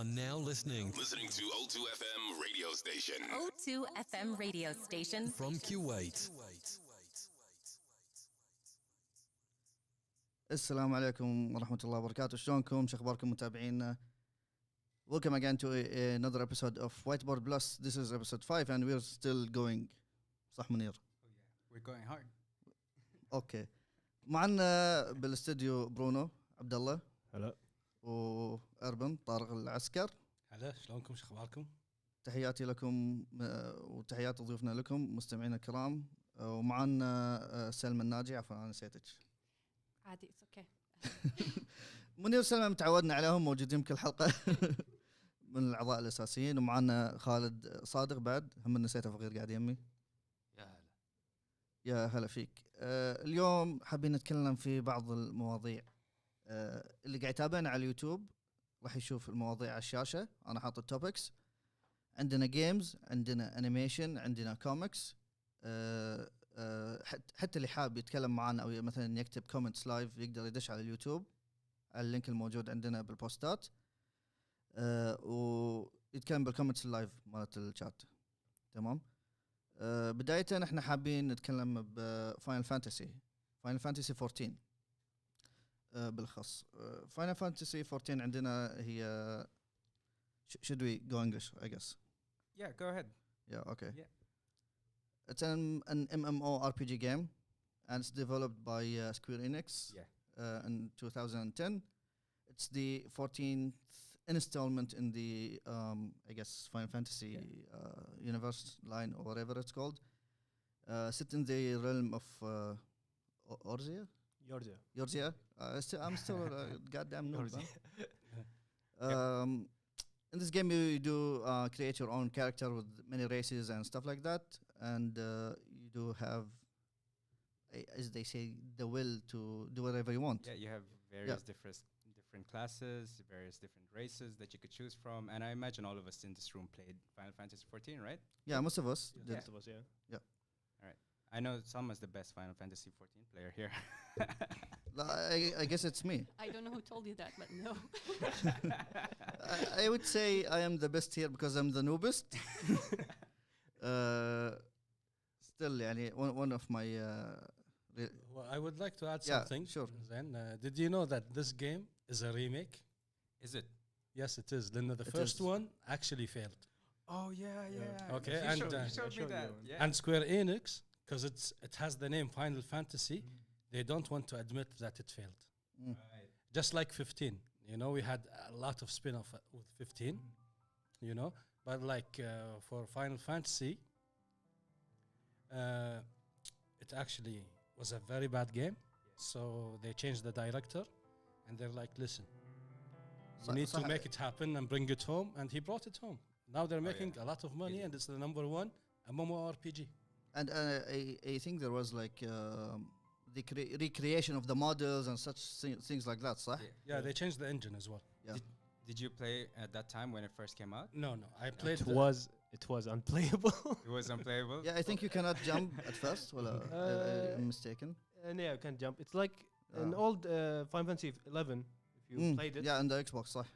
are now listening to O2 FM radio station. O2 FM radio station. from Kuwait. السلام عليكم ورحمة الله وبركاته. شلونكم؟ شو أخباركم متابعينا؟ Welcome again to another episode of WhiteBoard Plus. This is episode 5 and we're still going. صح منير؟ We're going hard. أوكي. معنا بالاستديو برونو عبد الله. هلا. وأربن طارق العسكر. هلا شلونكم شو اخباركم؟ تحياتي لكم وتحيات ضيوفنا لكم مستمعينا الكرام. ومعنا سلمى الناجي. عفوا أنا نسيتك. عادي اتس اوكي. منير وسلمى متعودنا عليهم موجودين بكل حلقة من الأعضاء الأساسيين. ومعنا خالد صادق بعد هم نسيته فقير قاعد يمي. يا هلا. يا هلا فيك. اليوم حابين نتكلم في بعض المواضيع. اللي قاعد يتابعنا على اليوتيوب راح يشوف المواضيع على الشاشة. أنا حاط التوبكس. عندنا جيمز، عندنا أنيميشن، عندنا كوميكس. حتى اللي حاب يتكلم معنا أو مثلا يكتب كومنتس لايف يقدر يدش على اليوتيوب على اللينك الموجود عندنا بالبوستات. ويتكلم بالكومنتس اللايف مالت الشات. تمام. بداية احنا حابين نتكلم بفاينل فانتسي 14 بالخص. فاينل فانتسي 14 عندنا هي should we go English I guess. Yeah, go ahead. Yeah, okay. Yeah. It's an MMORPG game and it's developed by Square Enix. Yeah. In 2010. It's the 14th installment in the I guess Final Fantasy universe line or whatever it's called. Set in the realm of Orzia? Eorzea. I'm still a goddamn noob. In this game you do create your own character with many races and stuff like that, and you do have, as they say, the will to do whatever you want. Yeah, you have various different classes, various different races that you could choose from, and I imagine all of us in this room played Final Fantasy 14, right? Yeah, most of us did. Most of us, yeah. All right. I know Salma's the best Final Fantasy 14 player here. I guess it's me. I don't know who told you that, but no. I would say I am the best here because I'm the noobest. Still, يعني one of my. Well, I would like to add Yeah, something. sure. Then, did you know that this game is a remake? Is it? Yes, it is. Then the It first is. one actually failed. Oh yeah. Okay, You and, showed me that. Yeah. And Square Enix, because it has the name Final Fantasy, they don't want to admit that it failed. Right. Just like 15, you know, we had a lot of spin-off with 15, you know, but like for Final Fantasy, it actually was a very bad game. So they changed the director, and they're like, listen, we need to make it happen and bring it home, and he brought it home. Now they're making a lot of money, and it's the number one MMORPG. And I think there was like the recreation of the models and such things like that, صح? Yeah, they changed the engine as well. Yeah. Did you play at that time when it first came out? No, I played. It was unplayable. It was unplayable. Yeah, I think you cannot jump at first. Well, I'm mistaken. And yeah, you can jump. It's like an old Final Fantasy 11. If you played it, Yeah, on the Xbox, صح?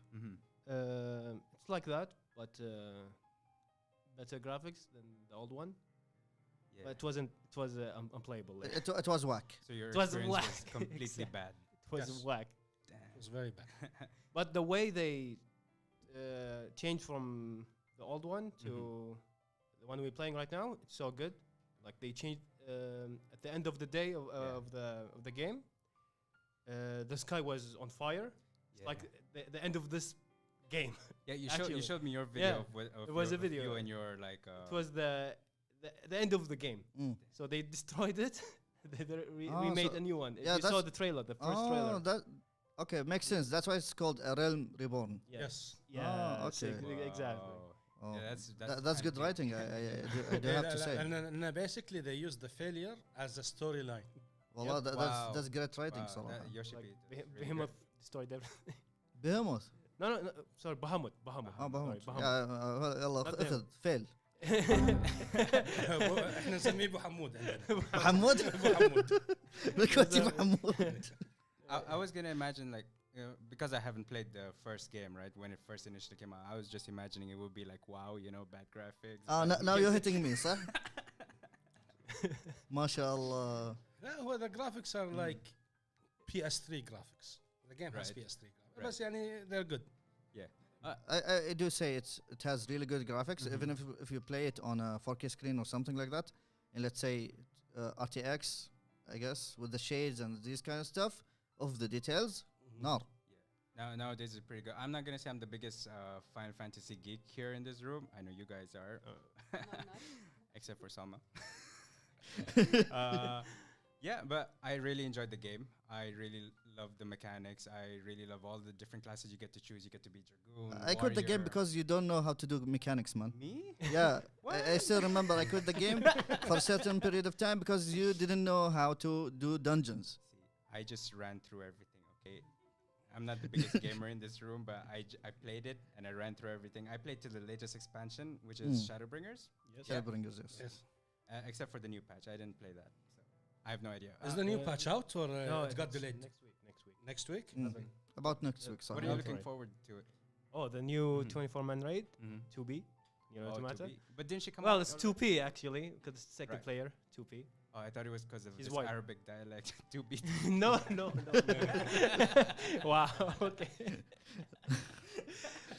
it's like that, but better graphics than the old one. Yeah. But it wasn't. It was unplayable. Like. It was whack. So your It was experience whack. was completely Exactly. bad. It was Yes. whack. It was very bad. But the way they changed from the old one to the one we're playing right now, it's so good. Like they changed at the end of the day of the game. The sky was on fire. It's Yeah. like the end of this game. Yeah, you Actually. showed me your video. Yeah, of there was your, a video. of you and your like. It was the end of the game. So they destroyed it. We made so- a new one. yeah, You saw that's- the trailer, the first trailer. That okay, makes sense. That's why it's called A Realm Reborn. Yes. Yeah. okay. Exactly. Oh, Yeah, that's that's good kinda writing. I do have to say. And basically, they used the failure as a storyline. Well, Yep. that's great writing. Wow, صراحة. that Yoshi Like beat, that's really Behemoth destroyed everything. Behemoth. No. Sorry, Bahamut. Bahamut. Sorry, يلا Not اخذ فيل. احنا نسميه ابو حمود عندنا. محمود. ابو حمود. بالكويتي محمود. I was gonna imagine like because I haven't played the first game, right? When it first initially came out, I was just imagining it would be like, wow, bad graphics. now you're hitting me, صح? ما شاء الله. well, the graphics are like PS3 graphics. The game has Right. PS3 graphics. But they're good. I do say it has really good graphics, even if you play it on a 4K screen or something like that, and let's say RTX, I guess, with the shades and these kind of stuff of the details. No, Nowadays it's pretty good. I'm not gonna say I'm the biggest Final Fantasy geek here in this room. I know you guys are, No, I'm not. except for Salma. But I really enjoyed the game. I really love the mechanics. I really love all the different classes you get to choose. You get to be Dragoon. I quit the game warrior. because you don't know how to do mechanics, man. Me? Yeah, I still remember I quit the game for a certain period of time because you didn't know how to do dungeons. See, I just ran through everything. Okay, I'm not the biggest gamer in this room, but I played it and I ran through everything. I played to the latest expansion, which is Shadowbringers. Yes. Shadowbringers, yes. Yes. Except for the new patch, I didn't play that. So I have no idea. Is the new patch out or it got it's delayed? Next week. Next week? Mm. About next week, What sorry. are you That's looking right. forward to it? Oh, the new Mhm. 24-man raid, Mm-hmm. 2B. You know what I'm talking? But didn't she come Well, out it's already? 2P actually, because it's second Right. player, 2P. Oh, I thought it was because of He's this white. Arabic dialect. 2B. no. Wow, okay.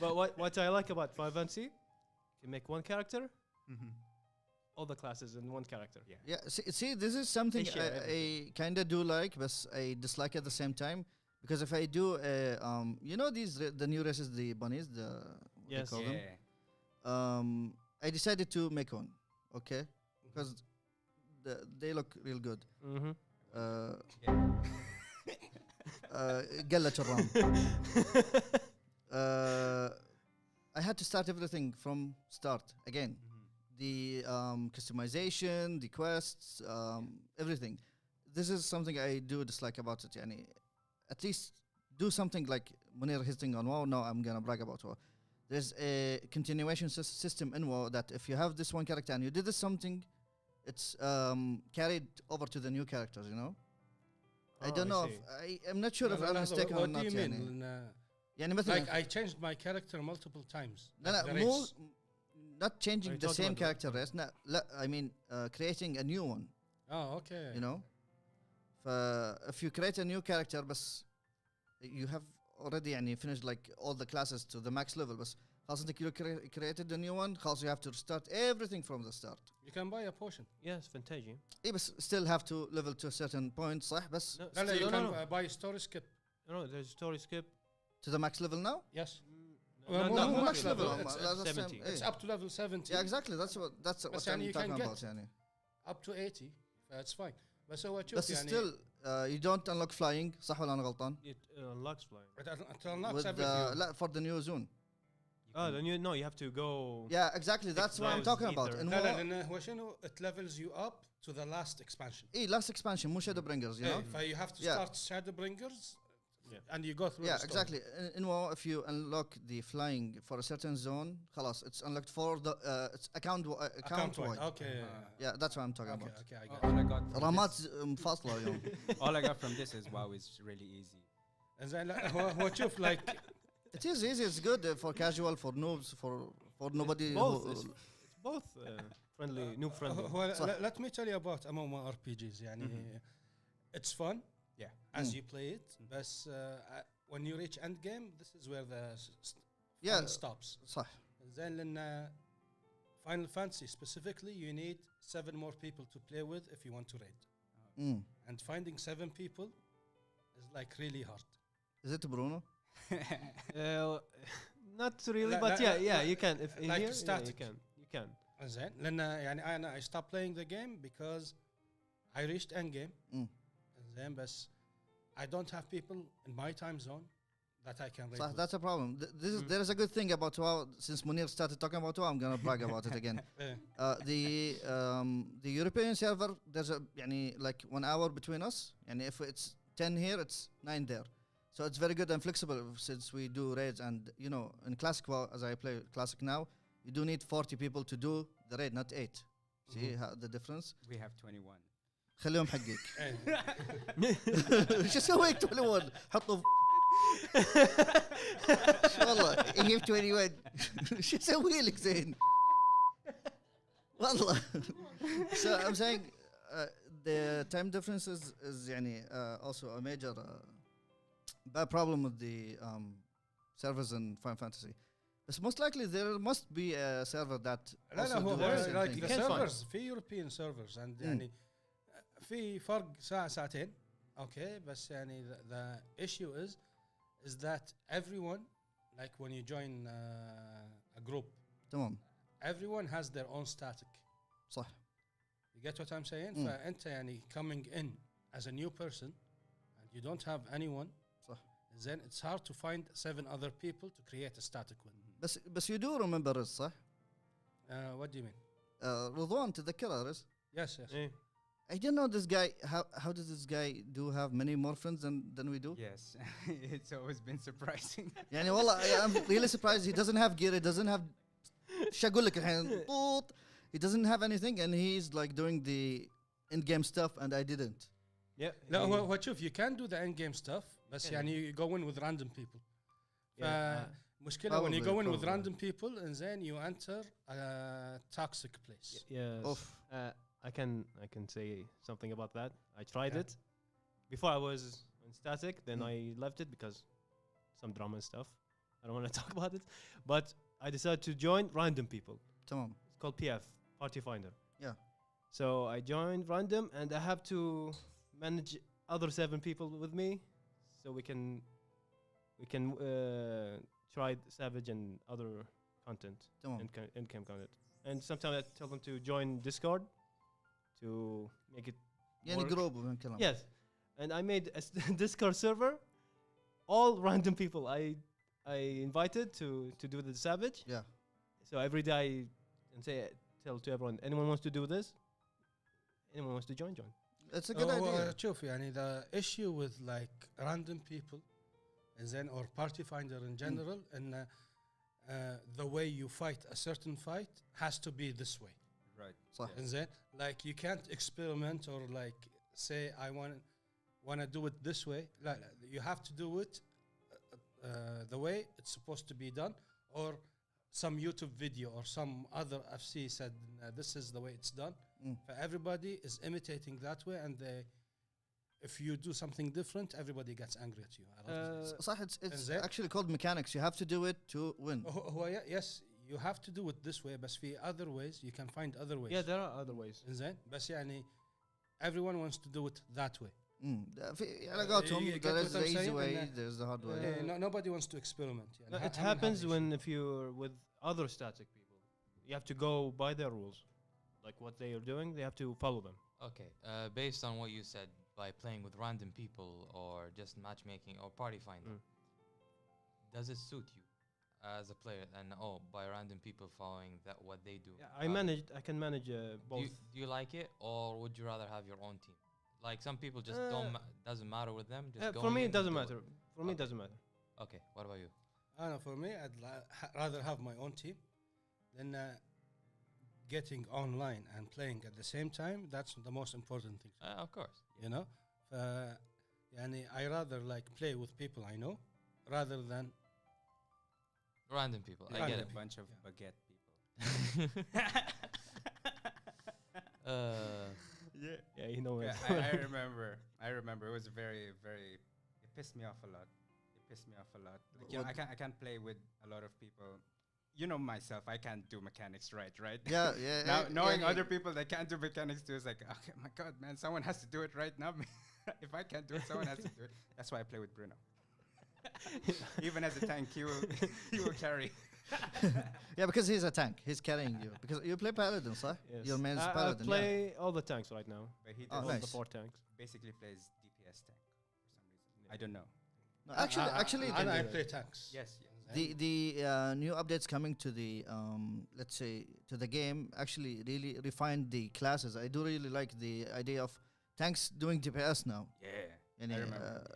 But what I like about Final Fantasy, you make one character, all the classes in one character. Yeah. Yeah, see, this is something They share I kind of do like, but I dislike at the same time. Because if I do, you know the new races, the bunnies, what Yes. they call Yeah. them? I decided to make one, okay? Because they look real good. Mm-hmm. قلة الرام. I had to start everything from start again. The customization, the quests, everything. This is something I do dislike about it. Yani, at least do something like Munir hitting on WoW. No, I'm gonna brag about WoW. There's a continuation system in WoW that if you have this one character and you did this something, it's carried over to the new characters. You know. I don't know. I'm not sure if I'm mistaken or What not. do you يعني. mean? يعني مثلا Like I changed my character multiple times. لا like لا the مو race. not changing you the talking same about character race. لا, I mean creating a new one. Oh, okay. You know. If you create a new character بس you have already يعني finished like all the classes to the max level بس خلاص انت you created a new one خلاص you have to start everything from the start. You can buy a potion. Yes, Fantasia. اي بس still have to level to a certain point صح بس No, No, you no, can no. buy story skip. No, there's story skip. to the max level now. Yes. Not no, max level. It's that's the 70. same. It's up to level 70. Yeah, exactly. That's what بس I'm يعني you talking can about. get يعني. Up to 80. That's fine. بس هو تشوف بس يعني still you don't unlock flying صح ولا أنا غلطان؟ It unlocks flying. it unlocks With everything. لا for the new zone. Oh, then you have to go. Yeah, exactly. That's what I'm Exposed talking about. ether. In لا لا WoW, لأنه هو شنو it levels you up to the last expansion. last expansion مو Shadowbringers, you know. So you have to Yeah. start Shadowbringers Yeah. and you go through Yeah, the story. exactly. In WoW, if you unlock the flying for a certain zone, خلاص it's unlocked for the it's account Account wide. wide. Okay. Yeah, that's what I'm talking Okay, about. okay, I got All I got from رامات this, منفصلة اليوم. all I got from this is wow, it's really easy. it. زين لا هو تشوف like It is easy. It's good for casual, for noobs, for nobody. Both. It's both friendly, noob friendly. هو صح. let me tell you about MMORPGs يعني it's fun Yeah. as you play it بس when you reach end game this is where the Yeah. fun stops. صح. زين لأن Final Fantasy specifically you need 7 more people to play with if you want to raid Mm. and finding 7 people is like really hard. Is it Bruno? Not really, لا- but لا- yeah, you can. If in like here, static. you can. زين لأن يعني أنا I stopped playing the game because I reached end game. Mm. زين بس I don't have people in my time zone that I can raid صح, with. that's a problem. There is a good thing about WoW. Since Munir started talking about WoW, I'm gonna brag about it again. The European server, there's a يعني like 1 hour between us. And if it's 10 here, it's 9 there. So it's very good and flexible since we do raids. And you know, in classic WoW, as I play classic now, you do need 40 people to do the raid, not 8. See how the difference? We have 21. خليهم حقك. إيه. شو سويت 21 حطوا والله يجيب 21 شو اسوي لك زين والله. So I'm saying the time difference is يعني also a major bad problem with the servers in Final Fantasy. But most likely there must be a server that لا also هو do the same like thing. the servers في European servers and يعني في فرق ساعة ساعتين okay بس يعني the issue is that everyone like when you join a group تمام everyone has their own static. صح. You get what I'm saying? فأنت يعني coming in as a new person and you don't have anyone صح. then it's hard to find 7 other people to create a static with. بس you do remember this صح؟ What do you mean? رضوان تذكرها رز؟ Yes. إيه. I didn't know this guy. How does this guy do have many more friends than we do? Yes, it's always been surprising. يعني والله I'm really surprised. He doesn't have gear. He doesn't have. شو أقول لك الحين؟ طوط. He doesn't have anything, and he's like doing the in-game stuff, and I didn't. Yeah. لا هو شوف you can do the end game stuff بس يعني you go in with random people. مشكلة when you go in with random people and then you enter a toxic place. Yes. Oof. I can say something about that. I tried it before. I was on static, then I left it because some drama and stuff. I don't want to talk about it, but I decided to join random people. تمام. It's called PF, Party Finder. Yeah. So I joined random, and I have to manage other 7 people with me, so we can try Savage and other content تمام. and in-game content. And sometimes I tell them to join Discord to make it يعني work. group من كلام. Yes, and I made a Discord server. All random people I invited to do the Savage. Yeah. So every day I tell to everyone, anyone wants to do this? Anyone wants to join? It's a good idea. شوف يعني the issue with like random people and then or party finder in general and the way you fight a certain fight has to be this way. Right. صح. And then like you can't experiment or like say I want to do it this way. لا, you have to do it the way it's supposed to be done or some YouTube video or some other FC said this is the way it's done. Everybody is imitating that way and if you do something different everybody gets angry at you. صح. It's actually called mechanics. You have to do it to win. Yes, you have to do it this way but في other ways you can find other ways. Yeah, there are other ways. زين بس يعني everyone wants to do it that way. على قولتهم You get there's what I'm the easy saying? way, And, there's the hard way. Nobody wants to experiment. يعني No, it هم happens هذا when الشيء. if you're with other static people, you have to go by their rules, like what they are doing. They have to follow them. Okay, based on what you said, by playing with random people or just matchmaking or party finder, does it suit you as a player? And by random people following that what they do. Yeah, I can manage both. Do you like it, or would you rather have your own team? Like some people just doesn't matter with them. Just For me, in it doesn't and do matter. For me, it doesn't matter. Okay, what about you? I don't know, for me, I'd rather have my own team than getting online and playing at the same time. That's the most important thing. Of course. You know, يعني I rather like play with people I know rather than Random people. I get it. A bunch of baguette people. Yeah, you know it. Yeah, I remember. It was very. It pissed me off a lot. Like, you know, I can't play with a lot of people. You know myself. I can't do mechanics right. Yeah. Now knowing other people that can't do mechanics too is like, okay, my God, man, someone has to do it right now. If I can't do it, someone has to do it. That's why I play with Bruno. Even as a tank, he will carry. Yeah, because he's a tank. He's carrying you. Because you play Paladin, right? Yes. Your main is I Paladin. play all the tanks right now. But he Oh, does nice. The 4 tanks. basically plays DPS tank for some reason. I don't know. No, actually, I play tanks. Yes. the new updates coming to the let's say to the game actually really refined the classes. I do really like the idea of tanks doing DPS now. Yeah. And I remember.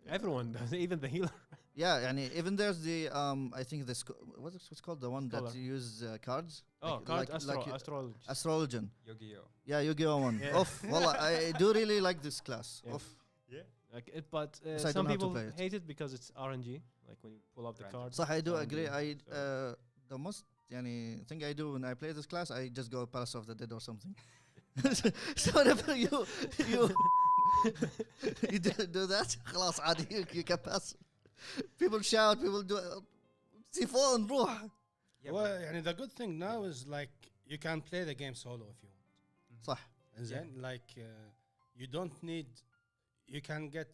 Everyone does, even the healer. yeah, and even there's the I think this what's called the one Scholar. that you use cards. Oh, card astrology. astrology. Yeah, Yu-Gi-Oh one. Yeah. Well, I do really like this class. Yeah. Oof. Like it, but Yes, I some don't know how to people play it. hate it because it's RNG. Like when you pull up the Random. card. صح, I do RNG, agree. so- The most thing I do when I play this class, I just go Palace of the Dead or something. So whenever you you do that, خلاص عادي you can pass. People shout, people do سيفون روح. Yeah, well, but- يعني the good thing now is like you can play the game solo if you want. صح. And then like you don't need, you can get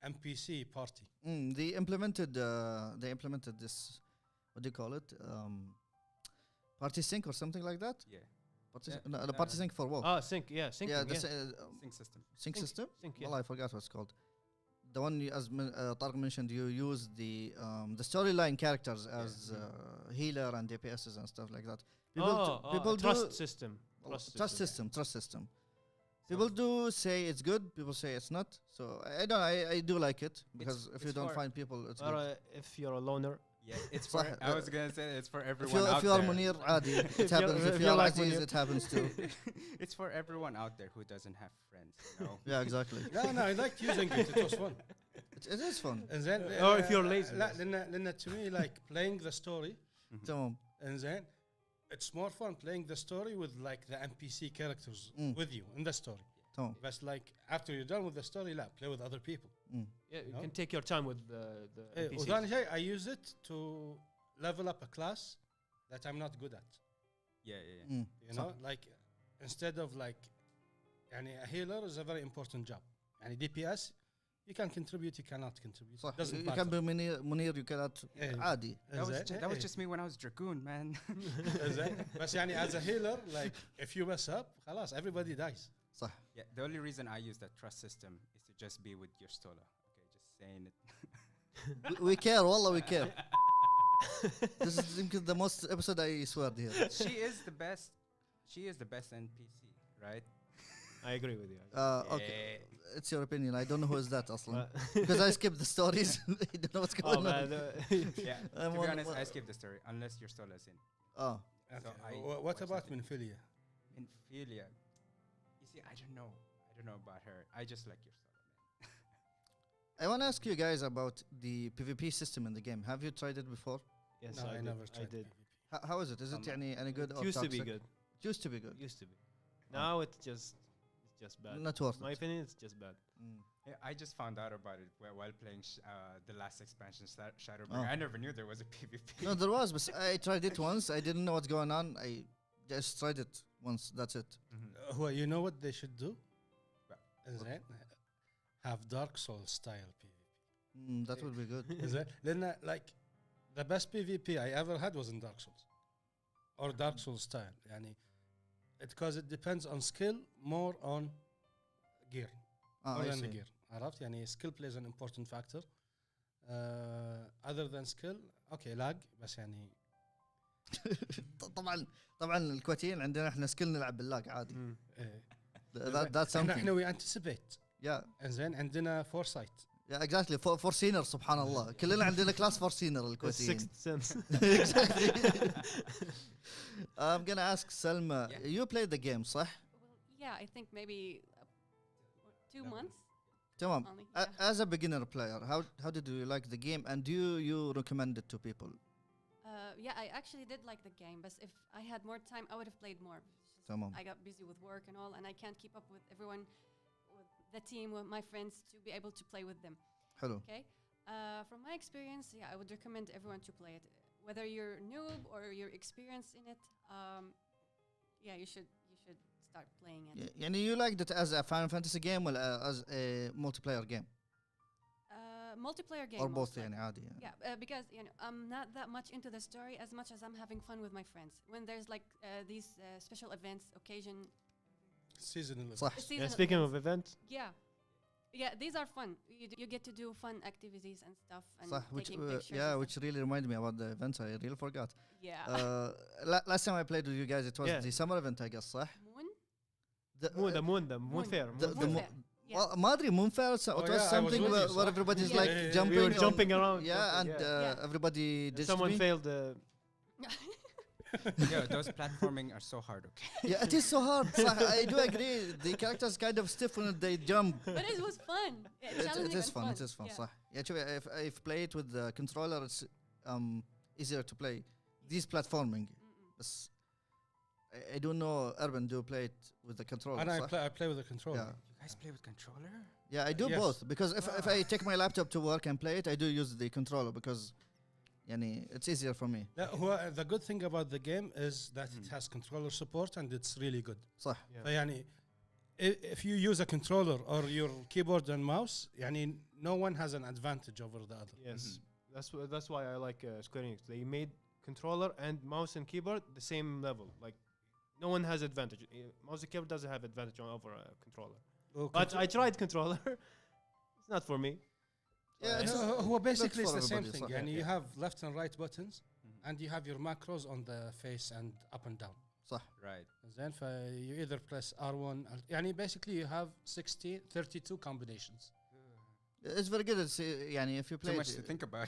NPC party. They implemented this, what do you call it? Party sync or something like that? Yeah. Party Yeah, no, the party sync for what? Ah, sync. Yeah, sync. yeah, Yeah, the Sync system. sync system? sync. Yeah. Well, I forgot what it's called. The one, as Tariq mentioned, you use the storyline characters as healer and DPSs and stuff like that. People trust system. Trust system. People do say it's good. People say it's not. So I do like it because if you it's don't for- find people, it's Or good. if you're a loner. Yeah, it's for. I was gonna say it's for If everyone out you are there. Munir, عادي. It If you're- happens. If if you you're are like Aziz, Munir. it happens too. It's for everyone out there who doesn't have friends. You know. Yeah, exactly. No, I liked using it. It was fun. It is fun. And then Or if you're lazy. لا لأن to me like playing the story, تمام. and then it's more fun playing the story with like the NPC characters with you in the story. تمام. But like after you're done with the story, لا, play with other people. Yeah, you No? can take your time with the NPCs. وثاني شيء I use it to level up a class that I'm not good at. Yeah. You know, like instead of like, يعني a healer is a very important job. يعني DPS, you can contribute, you cannot contribute. صح. Doesn't You can matter. be Munir, you cannot. إيه. عادي. That was just me when I was Dragoon, man. بس يعني as a healer, like if you mess up, خلاص everybody dies. صح. Yeah, the only reason I use that trust system is to just be with your stola. Okay, just saying it. We care, والله we care. This is يمكن the most episode I swear here. She is the best. She is the best NPC, right? I agree with you. Okay, it's your opinion. I don't know who is that أصلا. Uh, Because I skipped the stories. I don't know what's oh going man, on. Yeah. I'm To be one- honest, one- I skip the story unless your stola is in. Oh, So I What watch about something. Minfilia? In Philia. You see, I don't know. I don't know about her. I just like your stola, man. I want to ask you guys about the PvP system in the game. Have you tried it before? yes, No, I did. never tried. did. PvP. How is it? Is it any good or Used to be toxic? good. Used to be good. Used to be. Now it's just bad. Not worth My it. opinion, it's just bad. Yeah, I just found out about it while playing the last expansion, Shadowbringers. Oh. I never knew there was a PvP. No, there was, but I tried it once. I didn't know what's going on. I just tried it once. That's it. Well, you know what they should do? Well, Is that have Dark Souls style PvP? That would be good. Is that then like the best PvP I ever had was in Dark Souls or Dark Souls style. يعني because it depends on skill more on gear more I than the see. gear. عرفت يعني skill plays an important factor. Other than skill, okay, lag بس يعني طبعا الكويتيين عندنا احنا سكيل نلعب باللاج عادي. إيه. That's احنا something. we anticipate. Yeah. انزين عندنا foresight. Yeah, exactly. For senior, سبحان الله. كلنا عندنا class for senior The الكويتيين. sixth sense. Exactly. I'm gonna ask Selma. Yeah. You played the game, صح؟ Well, yeah, I think maybe 2 months تمام. only. Yeah. As a beginner player, how did you like the game, and do you recommend it to people? Yeah, I actually did like the game, but if I had more time, I would have played more. It's just تمام. I got busy with work and all, and I can't keep up with everyone, with the team, with my friends, to be able to play with them. حلو. Okay. From my experience, yeah, I would recommend everyone to play it, whether you're noob or you're experienced in it. Yeah, you should start playing it. يعني you liked it as a Final Fantasy game or as a multiplayer game Multiplayer game. or most both likely. يعني عادي يعني. Yeah, because I'm not that much into the story as much as I'm having fun with my friends. When there's like these special events, occasion, Seasonal. صح. seasonal Speaking events. of events, yeah, these are fun. You get to do fun activities and stuff and صح. Which taking pictures. yeah, and which really reminded me about the events. I really forgot. stuff. Yeah. Last time I played with you guys, it was Yeah. the summer event, I guess, صح؟ Moon. The moon fair. the Moon mo- fair. Yeah. well, ما أدري moon fair. So Oh, it yeah, was I was something with you, where صح. everybody's Yeah. like Yeah, yeah, yeah. jumping. We were on- jumping around. Yeah, and Yeah. everybody ditched someone me. failed. Yeah, those platforming are so hard. Okay. Yeah, it is so hard. صح, I do agree. The characters kind of stiff when they jump. But it was fun. It Challenging is and fun. It is fun. Yeah. صح. Yeah, شوفي, if you play it with the controller, it's easier to play. These platforming. بس I don't know. Urban, do you play it with the controller? And صح? I play with the controller. Yeah. You guys play with controller? Yeah, I do Yes. both because if I take my laptop to work and play it, I do use the controller because يعني, it's easier for me. The good thing about the game is that it has controller support and it's really good. صح. فيعني if you use a controller or your keyboard and mouse, يعني no one has an advantage over the other. Yes, that's why I like Square Enix. They made controller and mouse and keyboard the same level. Like no one has advantage. Mouse and keyboard doesn't have advantage over a controller. But I tried controller. It's not for me. Yeah, it's هو basically it's for the same everybody, thing. صح. يعني you have left and right buttons and you have your macros on the face and up and down. صح. Right. زين you either press R1 يعني basically you have 32 combinations. It's very good. It's يعني if you play Too it, much to think about.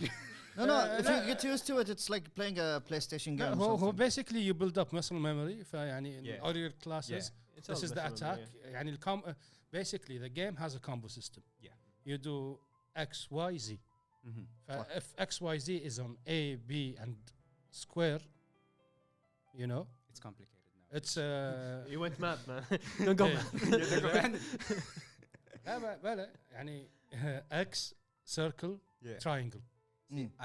No, if you get used to it, it's like playing a PlayStation game. or هو something. basically you build up muscle memory فيعني in Yeah. all your classes. It's This all is the memory, attack. yeah. يعني basically the game has a combo system. Yeah. You do X, Y, Z. Mm-hmm. If X, Y, Z is on A, B, and square, you know, It's complicated now. it's You went math, man. Don't go math. بلا يعني X, circle, Yeah. triangle.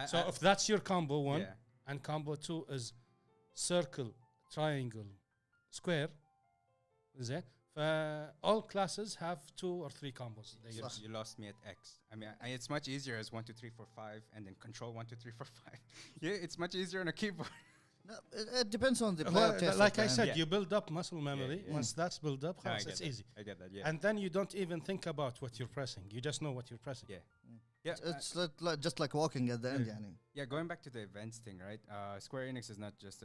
So I- if that's your combo one, yeah. and combo two is circle, triangle, square, زين. All classes have 2 or 3 combos. They use. You lost me at X. I mean, it's much easier as 1, 2, 3, 4, 5, and then control 1, 2, 3, 4, 5. Yeah, it's much easier on a keyboard. No, it depends on the Well, player taste. like at I the said, end. you build up muscle memory. yeah. Once that's built up, No, I خلاص, get it's that. easy. I get that. Yeah. And then you don't even think about what you're pressing. You just know what you're pressing. Yeah. Yeah. It's just like walking at the end. يعني. Yeah, going back to the events thing, right? Square Enix is not just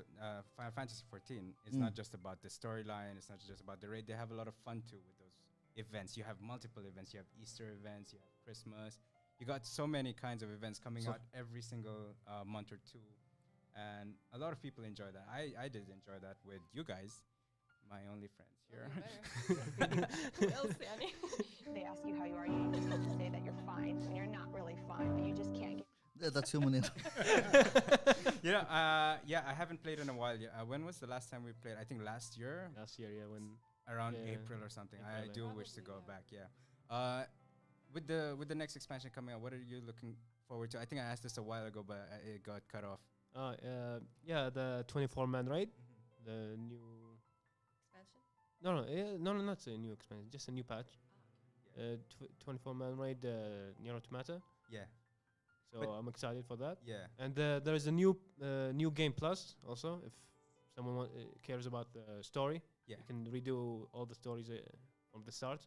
Final Fantasy 14. It's not just about the storyline. It's not just about the raid. They have a lot of fun too with those events. You have multiple events. You have Easter events. You have Christmas. You got so many kinds of events coming out every single month or two, and a lot of people enjoy that. I did enjoy that with you guys, my only friends here. Who else, يعني? They ask you how you are, you just have to say that you're fine when you're not really fine, but you just can't get. Yeah, that's human. Yeah, I haven't played in a while. When was the last time we played? I think last year, Last year, yeah, when around Yeah. April or something. April, I yeah. do wish to go Probably, back. Yeah. With the next expansion coming out, what are you looking forward to? I think I asked this a while ago, but it got cut off. yeah, the 24-man raid, the new. Expansion? No, not a new expansion, just a new patch. 24-man raid, Nier Automata. Yeah. So But- I'm excited for that. Yeah. And there is a new game plus also. If someone cares about the story, Yeah. you can redo all the stories from the start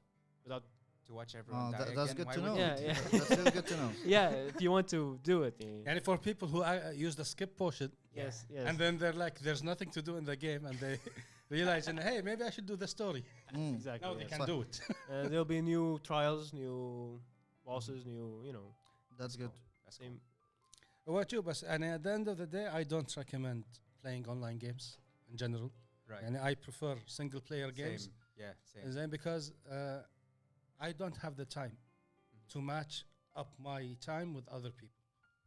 without. To watch everyone die That's again. good Why to would know. you Yeah, do yeah. that? That's really good to know. Yeah, if you want to do it. And for people who use the skip potion, Yes, yes. and then they're like, there's nothing to do in the game, and they realize, hey, maybe I should do the story. exactly. Now they yes. can do it. There'll be new trials, new bosses, new, That's good. That's same. What you, but and at the end of the day, I don't recommend playing online games in general. Right. And I prefer single player games. Same. Yeah. Same. And then because I don't have the time to match up my time with other people.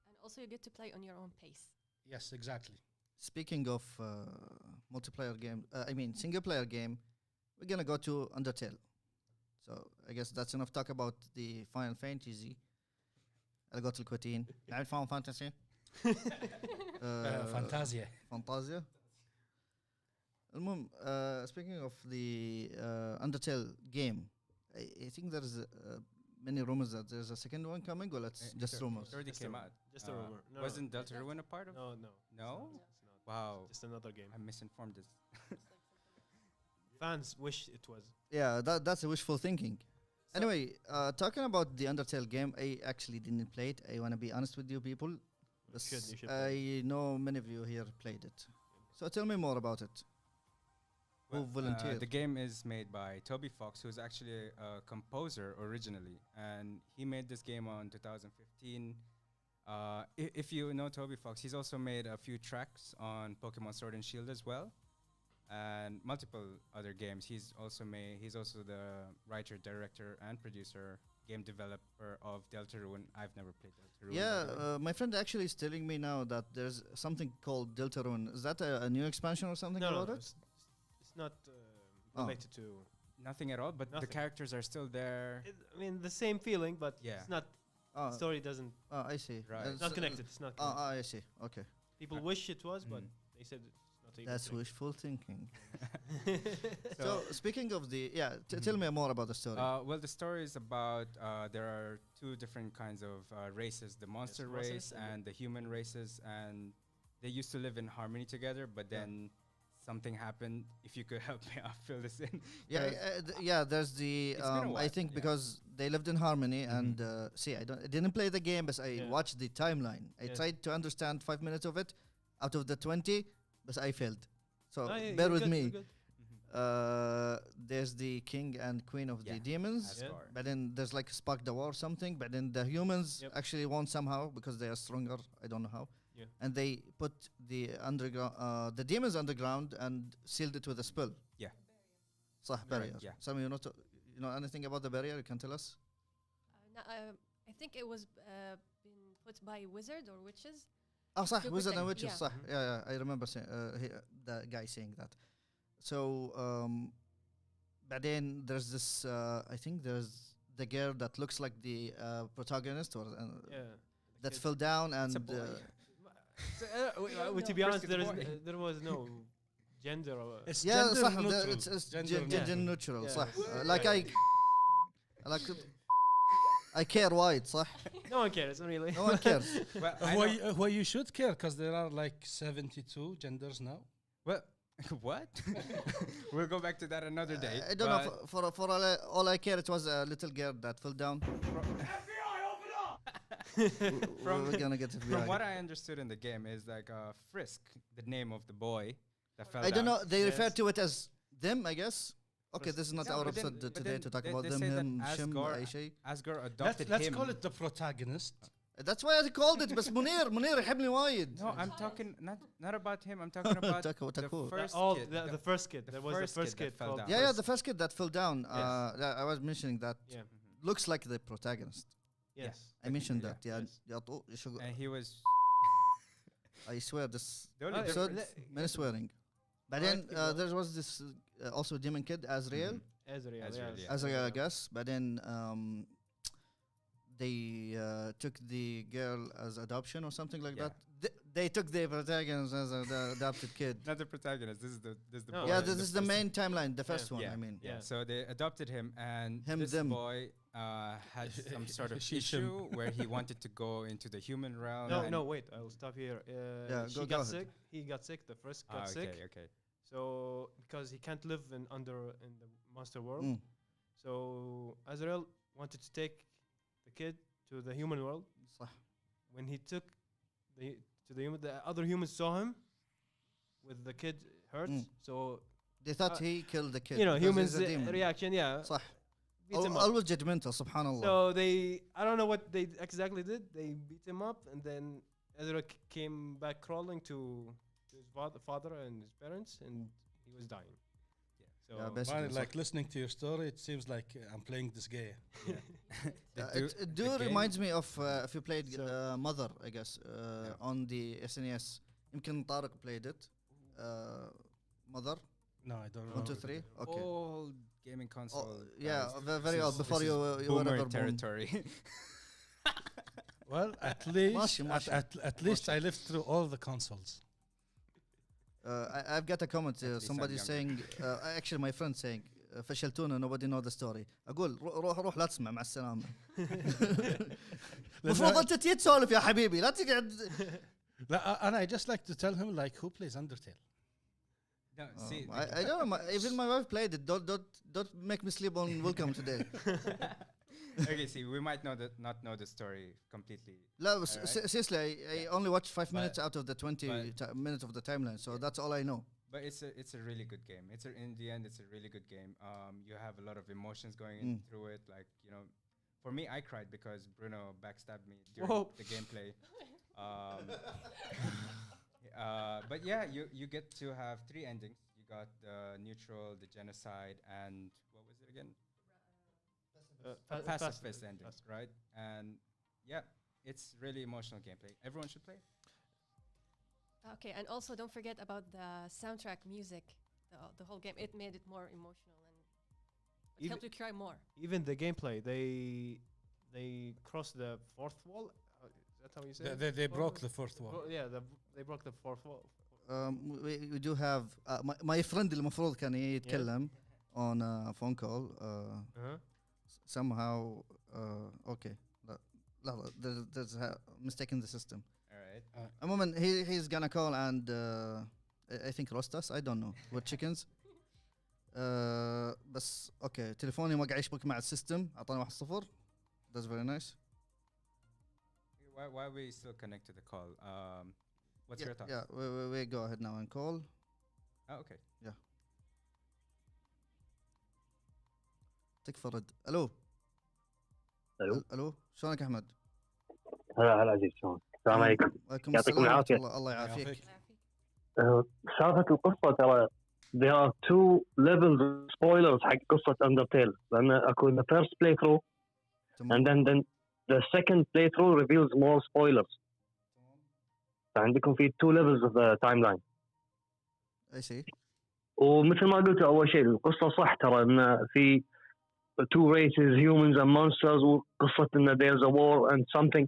And also you get to play on your own pace. Yes, exactly. Speaking of multiplayer game, I mean single player game, we're gonna go to Undertale. So I guess that's enough talk about the Final Fantasy. القوت الكويتيين يعني Final Fantasy. Fantasia. Fantasia. المهم, speaking of the Undertale game, I think there's many rumors that there's a second one coming, or it's just rumors. It already Just a came rumor. out. Just a rumor. No, Wasn't Delta Ruin a part of? No. No? It's not. Wow. Just another game. I'm misinformed. This. Fans wish it was. Yeah, that's a wishful thinking. Anyway, talking about the Undertale game, I actually didn't play it. I want to be honest with you people. You should play I know many of you here played it. So tell me more about it. Who volunteered? The game is made by Toby Fox, who's actually a composer originally, and he made this game on 2015. If you know Toby Fox, he's also made a few tracks on Pokemon Sword and Shield as well, and multiple other games. He's also the writer, director, and producer, game developer of Deltarune. I've never played Deltarune. Yeah, my friend actually is telling me now that there's something called Deltarune. Is that a new expansion or something No, about no, it? it's not Oh. related to. Nothing at all, but the Nothing. characters are still there. I mean, the same feeling, but Yeah. it's not. Oh, Story doesn't. I see. Right. It's not connected. It's not. Connected. I see. Okay. People wish it was, but Mm. they said it's not. able That's to. wishful thinking. So- So, speaking of the, tell me more about the story. Well, the story is about there are two different kinds of races: the monster monsters race and the- and the human races, and they used to live in harmony together. But then something happened. If you could help me, I'll fill this in. Yeah, 'Cause there's the It's been a I while, think yeah. because they lived in harmony and see, I didn't play the game, but I Yeah. watched the timeline. I Yeah. tried to understand 5 minutes of it out of the 20, but I failed. So No, yeah, bear you're with good, me. you're good. There's the king and queen of the Yeah, demons, Yeah. Asgard. but then there's like Spark the War or something. But then the humans Yep. actually won somehow because they are stronger. I don't know how. Yeah. And they put the underground, the demons underground, and sealed it with a spell. Yeah. صح, barrier. yeah. Some you know anything about the barrier? You can tell us. I think it was been put by wizard or witches. Oh, صح, To wizard and protect- witches. yeah. صح. Yeah, I remember the guy saying that. So, but then there's this. I think there's the girl that looks like the protagonist, or Yeah. that kid. fell down, and It's a boy. To be honest, First it's boy. there was no gender. Or It's yeah, gender صح, neutral. it's Gender gender neutral. neutral. Yeah. صح. Yeah. Like I care white. صح. no one cares, really. No one cares. Well, I Why, know- why you should care? Because there are like 72 genders now. well, what? We'll go back to that another day. I don't know. but For all I care, it was a little girl that fell down. We're gonna get From FBI. what I understood in the game is like Frisk, the name of the boy that fell I don't down. know. They refer Yes. to it as them, I guess. Okay, this is not Yeah, our but then- episode but today then to talk they- about they them, say that him, Shim, Asgard- Aisha. Asgard adopted Let's him. call it the protagonist. That's why I called it. بس منير يحبني وايد. No, I'm talking not about him. I'm talking about Taco, the Taco. first All kid. the first kid. the There was the first first kid that kid fell called. down. Yeah, the first kid that fell down. I was mentioning that. Yeah. Looks like the protagonist. Yes. I mentioned Yeah, that. Yeah. yes. يا طو- يشو- and he was I swear this the only episode, difference- many swearing. But Alright, then keep going. there was this also demon kid, Azrael. Azrael. Azrael, yes. yeah. Azrael, I guess. But then they took the girl as adoption or something like Yeah. that. They took the protagonist as the adopted kid. not the protagonist. This is the No, boy. Yeah, the this is the first- main timeline, the first one. Yeah. I mean, Yeah. Yeah. So they adopted him, and Him, this them. boy had some sort of She, issue where he wanted to go into the human realm. No, and- no, wait. I will stop here. Yeah, she go got ahead. sick. He got sick. The first Ah, got sick. okay, okay. So because he can't live in the monster world, Mm. so Azrael wanted to take the kid to the human world. صح. When he took the other humans saw him with the kid hurt. Mm. So They thought Uh, he killed the kid. you know, because humans' he's a demon. reaction, yeah, صح. beats him up. Always judgmental, subhanallah. So I don't know what they exactly did. They beat him up, and then Ezra came back crawling to his father and his parents, and he was dying. Yeah. So Yeah, basically, Well, like listening to your story, it seems like I'm playing this game. it do the game- reminds me of if you played So- Mother, I guess, on the SNES. يمكن طارق played it. Mother, No, I don't know. 1, 2, 3. Okay. Old gaming console. Oh, yeah, guys. very This old, is- before this you is you were boomer ever born. territory. Well, at least ماشي. at least I lived through all the consoles. I've got a comment. least I'm Somebody younger. saying, actually my friend saying, فشلتونا, nobody know the story. أقول روح لا تسمع, مع السلامة. المفروض أنت تيجي تسولف يا حبيبي, لا تقعد. And I just like to tell him like who plays Undertale. No, see, I don't know. Even my wife played it. Don't make me sleep on Welcome today. okay, see, we might not know the story completely. لا, Alright. seriously, I only watched 5 minutes But- out of the 20 minutes of the timeline, so that's all I know. But it's a really good game. In the end, it's a really good game. You have a lot of emotions going Mm. through it, like For me, I cried because Bruno backstabbed me during Whoa. the gameplay. But yeah, you get to have 3 endings. You got the neutral, the genocide, and what was it again? Pacifist ending, right? And yeah, it's really emotional gameplay. Everyone should play it. Okay, and also don't forget about the soundtrack music. The whole game, it made it more emotional and it helped you cry more. Even the gameplay, they crossed the fourth wall. Is that how you say it? They broke the fourth wall. They broke the fourth wall. We do have my friend المفروض كان يتكلم on a phone call. Somehow, okay. لا, there's a mistake in the system. All right. A moment, he's gonna call and I think roast us. I don't know. We're chickens. بس okay. تليفوني ما قاعد يشبك مع السيستم. أعطاني 1-0. That's very nice. Why we still connect to the call? What's your thoughts? Yeah, we go ahead now and call. Oh, okay. Yeah. تكفى رد. الو شلونك احمد؟ هلا عزيز شلون؟ السلام عليكم. يعطيكم العافية. الله يعافيك. سالفة القصة ترى there are 2 levels of spoilers حق قصة Undertale لأن أكو the first playthrough and then the second playthrough reveals more spoilers. فعندكم في 2 levels of the timeline. I see. ومثل ما قلت أول شيء القصة صح ترى إن في 2 races humans and monsters وقصة إن there's a war and something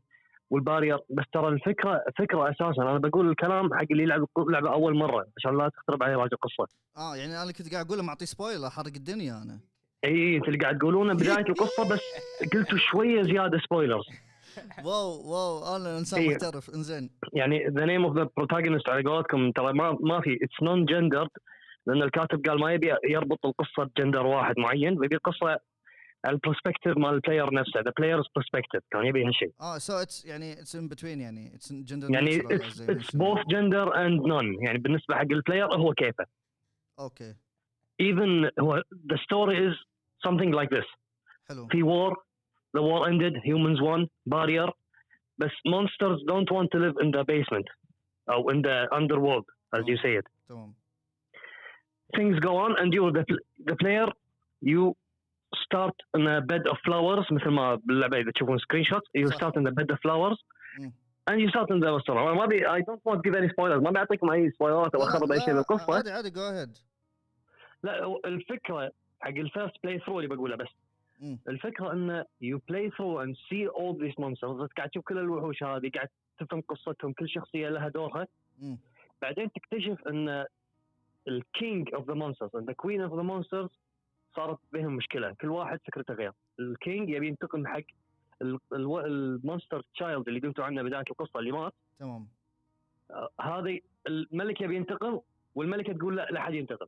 والبارير بس ترى الفكرة أساسا أنا بقول الكلام حق اللي يلعب لعبة أول مرة عشان لا تخترب عليه باقي القصة. يعني أنا كنت قاعد أقول معطي سبويلر أحرق الدنيا أنا. إيه أنت اللي قاعد تقولونه بداية القصة بس قلتوا شوية زيادة سبويلرز. واو أنا إنسان محترف إنزين. يعني the name of the protagonist على قولتكم ترى ما في it's non-gendered لأن الكاتب قال ما يبي يربط القصة بجندر واحد معين يبي القصة البرسبكتيف مال البلاير نفسه the player's perspective كان يبي هالشيء. so it's يعني it's in between يعني it's gender يعني neutral it's both gender and none يعني بالنسبة حق البلاير هو كيفه. Okay. Even هو the story is something like this. حلو. في war the war ended humans won barrier but monsters don't want to live in the basement or in the underworld as you say it. تمام. Things go on and you the player you start in a bed of flowers مثل ما باللعبة إذا تشوفون screen shots you start in the bed of flowers and you start in the restaurant. ما بي I don't want to give any spoilers ما بيعطيكم أي سبويلات أو أخرب أي شيء بالقصة. عادي go ahead. لا الفكرة حق الفيرست بلاي ثرو اللي بقولها بس الفكرة إنه you play through and see all these monsters قاعد تشوف كل الوحوش هذه قاعد تفهم قصتهم كل شخصية لها دورها بعدين تكتشف إن the king of the monsters and the queen of the monsters صارت بهم مشكلة كل واحد فكرته غير. الكينج يبي ينتقم حق المونستر تشايلد اللي قلتوا عنه بداية القصة اللي مات. تمام. هذه الملك يبي ينتقم والملكة تقول لا حد ينتقم.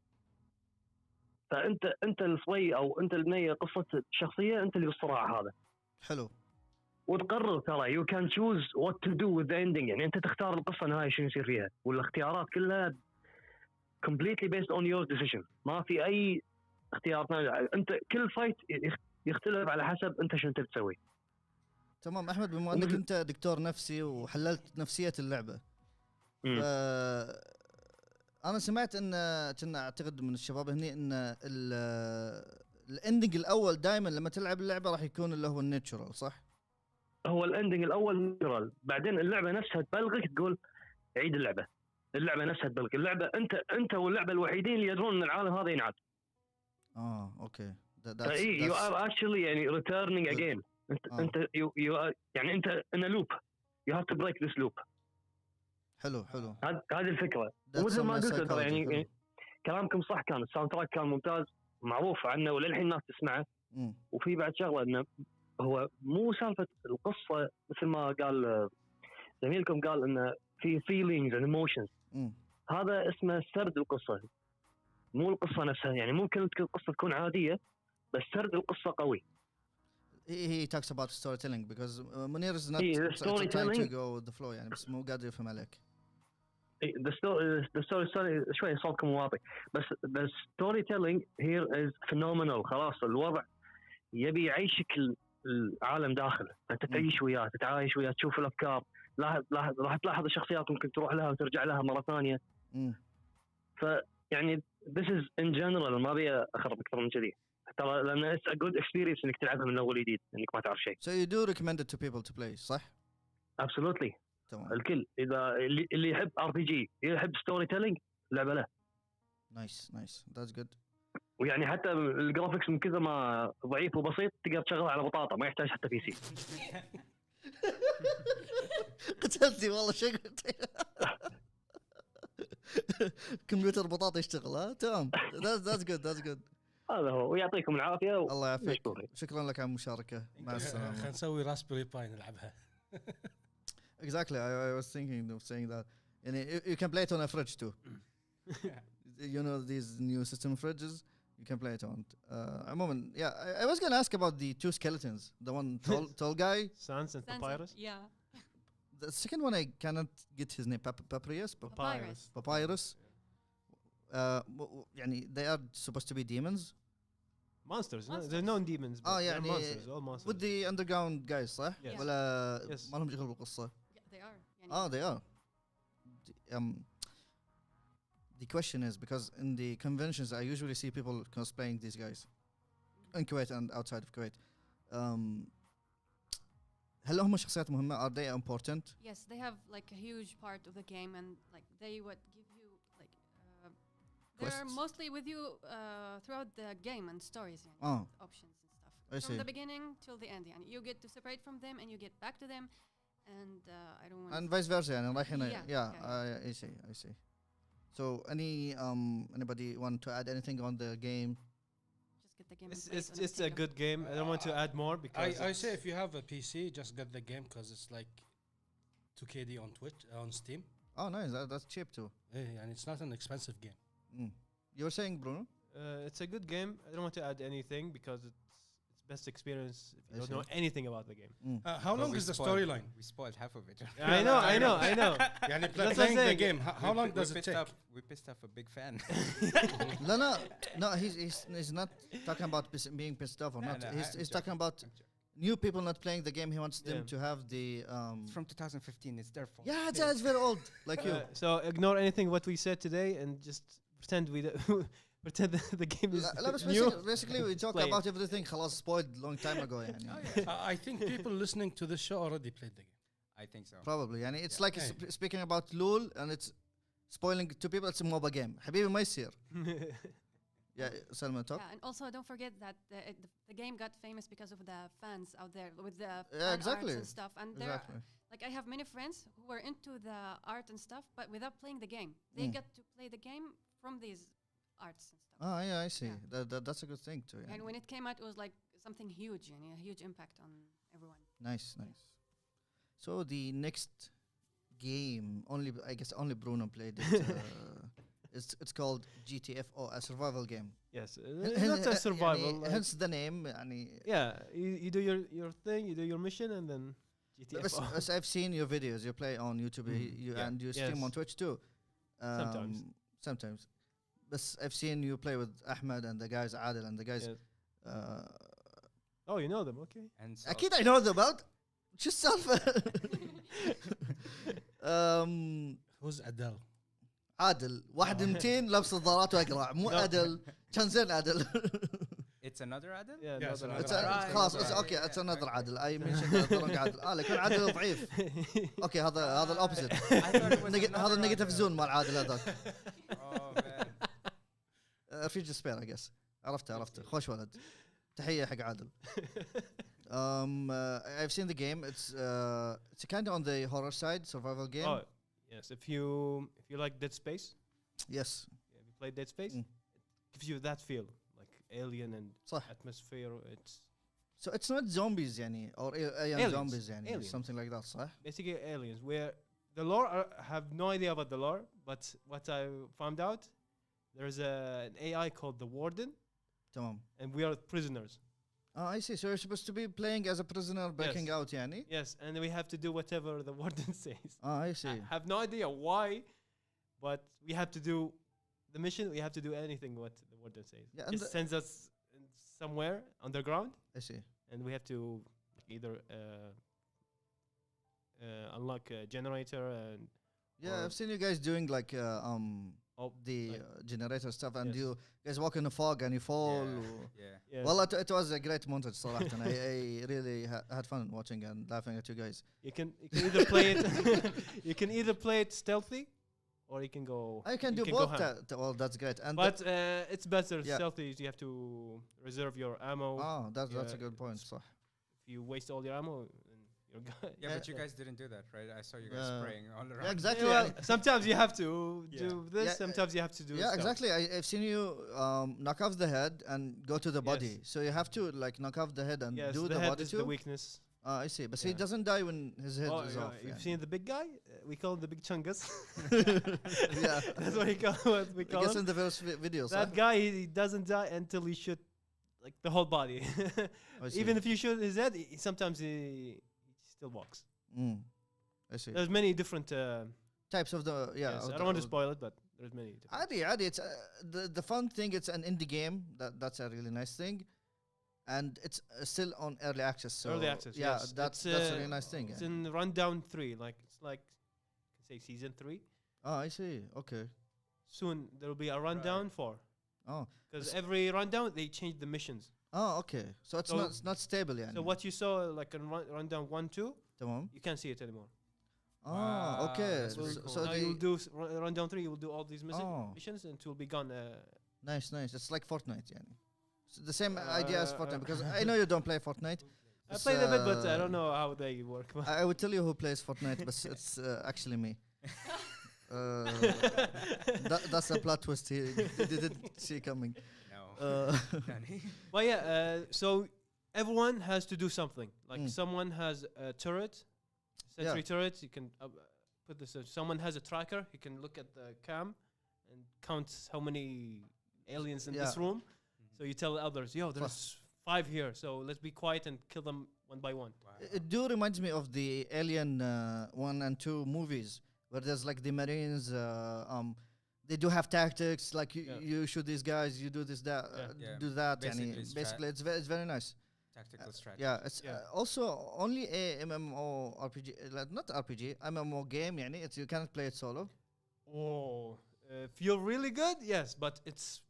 فأنت الصبي أو أنت البنية قصة شخصية أنت اللي بالصراع هذا. حلو. وتقرر ترى you can choose what to do with the ending يعني أنت تختار القصة النهاية شنو يصير فيها والاختيارات كلها completely based on your decision ما في أي اختيار انت كل فايت يختلف على حسب انت شنو انت بتسوي. تمام احمد بما انك انت دكتور نفسي وحللت نفسيه اللعبه انا سمعت ان كنا اعتقد من الشباب هني ان الاندنج الاول دائما لما تلعب اللعبه راح يكون اللي هو الناتشورال صح؟ هو الاندنج الاول ناتشورال بعدين اللعبه نفسها تبلغك تقول عيد اللعبه نفسها تبلغك اللعبه انت واللعبه الوحيدين اللي يدرون ان العالم هذا ينعاد. اوكي. you are actually يعني returning again. انت you are يعني انت in a loop. You have to break this loop. حلو. هذه الفكرة. ومثل ما قلت ترى يعني كلامكم صح كان الساوند تراك كان ممتاز معروف عنه وللحين الناس تسمعه. وفي بعد شغلة انه هو مو سالفة القصة مثل ما قال زميلكم قال انه في feelings and emotions. هذا اسمه سرد القصة. مو القصة نفسها يعني ممكن القصة تكون عادية بس سرد القصة قوي. He talks about storytelling because Munir is not trying to go with the flow يعني بس مو قادر يفهم عليك. The story شوي صوتكم واطي بس the storytelling here is phenomenal. خلاص الوضع يبي يعيشك العالم داخله، فانت تعيش وياه، تتعايش وياه، تشوف الافكار، راح تلاحظ الشخصيات ممكن تروح لها وترجع لها مره ثانيه. فيعني this is in general ما ابي اخرب اكثر من كذي ترى، لان it's a good experience انك تلعبها من اول جديد انك ما تعرف شيء. So you do recommend it to people to play صح؟ absolutely. تمام. الكل اذا اللي يحب ار بي جي يحب ستوري تيلينج لعبه له. نايس that's good. ويعني حتى الجرافيكس من كذا ما ضعيف وبسيط تقدر تشغله على بطاطا ما يحتاج حتى بي سي. قتلتني والله شيء كمبيوتر بطاطا يشتغل ها تمام. that's good. هذا هو ويعطيكم العافيه الله يعافيك. شكرا لك على المشاركه. مع السلامه. خلينا نسوي راسبيري باي نلعبها. Exactly, I was thinking of saying that. And you can play it on a fridge too. You know these new system fridges, you can play it on. عموما, yeah, I was gonna ask about the two skeletons. The one tall guy. Sans and Papyrus. Yeah. The second one I cannot get his name. Papyrus. يعني they are supposed to be demons. Monsters. No, they're known demons. But they're monsters. All monsters. With the underground guys, صح؟ Yes. ولا Yes. ما لهم شغل بالقصة. Yeah, they are. They are. The question is because in the conventions I usually see people cosplaying these guys in Kuwait and outside of Kuwait. هل هم شخصيات مهمة? Are they important? Yes, they have like a huge part of the game, and like they would give you like they're Quests? mostly with you throughout the game and stories and options and stuff. I From see. the beginning till the end, and you get to separate from them and you get back to them, and I don't want. And vice versa يعني رايحين. Yeah. I see. So anybody want to add anything on the game? Just get the game. and play it on It's a good game. I don't want to add more because I say if you have a PC, just get the game because it's like 2KD on Twitch on Steam. Oh, nice. That's cheap too. And it's not an expensive game. You were saying, Bruno? it's a good game. I don't want to add anything because it's best experience if you I don't know see. anything about the game. How long is the storyline? We spoiled half of it. I know. يعني That's what I'm playing the saying. game, how long does it take? We pissed off a big fan. No. He's not talking about being pissed off or not. He's talking about new people not playing the game. He wants them to have the. From 2015, it's their fault. Yeah, it's very old, like you. So ignore anything what we said today and just pretend pretend the game is لا بس new. basically we talk Play it. about everything خلاص spoiled long time ago يعني. I think people listening to this show already played the game. I think so. Probably يعني it's like speaking about LOL and it's spoiling to people. It's a MOBA game. حبيبي ما يصير. Yeah, Salman, talk. Yeah, and also don't forget that the game got famous because of the fans out there with the exactly. arts and stuff. And like I have many friends who were into the art and stuff, but without playing the game, they got to play the game from these arts and stuff. Oh yeah, I see. That's a good thing too. And when it came out, it was like something huge, and a huge impact on everyone. Nice. So the next game, I guess only Bruno played it. It's called GTFO, a survival game. Yes, not a survival. يعني, hence the name. يعني, yeah, you do your thing, you do your mission, and then GTFO. As I've seen your videos, you play on YouTube and you stream on Twitch too. Sometimes. But I've seen you play with Ahmed and the guys Adil and the guys. Oh, you know them, okay? And so أكيد I know them about. شو السالفة؟ Who's Adele? عادل 200 لابس نظارات واقرع مو عادل كان زين عادل. It's another Adel? Yeah, خلاص اوكي it's another عادل I mentioned the wrong عادل لكن عادل ضعيف. اوكي هذا الاوبوزيت. هذا النيجاتيف زون مال عادل هذاك. رفيج سبير I guess. عرفته خوش ولد. تحية حق عادل. I've seen the game. It's kind of on the horror side, survival game. Oh, yes. If you like Dead Space. Yes. Have you played Dead Space? It gives you that feel, like alien and atmosphere. So it's not zombies يعني or alien zombies يعني aliens. Something like that, صح? Basically aliens. Where the lore, I have no idea about the lore, but what I found out, there's an AI called the Warden. تمام. And we are prisoners. Oh, I see. So you're supposed to be playing as a prisoner breaking out يعني? Yes, and we have to do whatever the Warden says. Oh, I see. I have no idea why, but we have to do the mission. We have to do anything what the Warden says. Yeah, it sends us somewhere underground. I see. and we have to either unlock a generator and Yeah, or- I've seen you guys doing like the generator stuff, and you guys walk in the fog and you fall. Yeah. Well, it was a great montage, صراحة. I really had fun watching and laughing at you guys. You can either play it you can either play it stealthy, or you can go. I can do go both. ham. Well, that's great. And But it's better Yeah. stealthy. You have to reserve your ammo. that's a good point. it's- صح. If you waste all your ammo, then you're good. Yeah, but you guys didn't do that, right? I saw you guys spraying all around. Yeah, exactly. Well, sometimes you have to do this. Yeah, Sometimes you have to do. Yeah, stealth. exactly. I've seen you knock off the head and go to the body. Yes. So you have to like knock off the head and Yes, do the the head body is too. the weakness. I see. But he Yeah. doesn't die when his head Oh, is yeah, off. You've يعني. seen the big guy? We call him the big chungus. Yeah. That's what we I call guess him. in the first video. That guy, he doesn't die until you shoot like the whole body. Even if you shoot his head, sometimes he still walks. I see. There's many different Types of the yes, of I the- don't want to spoil it, but there's many. Different. عادي. It's the fun thing. It's an indie game. That's a really nice thing, and it's still on early access. So Early access. Yeah, yes. that's It's, a really nice thing. It's yeah. in Rundown 3. It's like say season 3. Oh, I see. Okay. Soon there will be a Rundown 4. Oh, because every Rundown they change the missions. Oh, okay. So it's not stable yet. So what you saw like in Rundown 1, 2, تمام. you can't see it anymore. Oh, okay. So now they you'll do Rundown 3. You will do all these Oh. missions, and it will be gone. nice. It's like Fortnite, يعني. So the same idea as Fortnite, because I know you don't play Fortnite. I played a bit, but I don't know how they work. I would tell you who plays Fortnite, but it's actually me. That's a plot twist he didn't see coming. No. Well, yeah. So everyone has to do something. Like someone has a turret, sentry turret. You can put this. Someone has a tracker. He can look at the cam and count how many aliens in this room. So you tell others, yo, there's 5 here. So let's be quiet and kill them one by one. It do reminds me of the Alien 1 and 2 movies, where there's like the Marines. They do have tactics, like you shoot these guys, you do this, that, do that. Basically, it's very nice. Tactical strategy. Yeah, it's also only a MMO RPG, like not RPG, MMO game. يعني you cannot play it solo. Oh, if you're really good, yes, but it's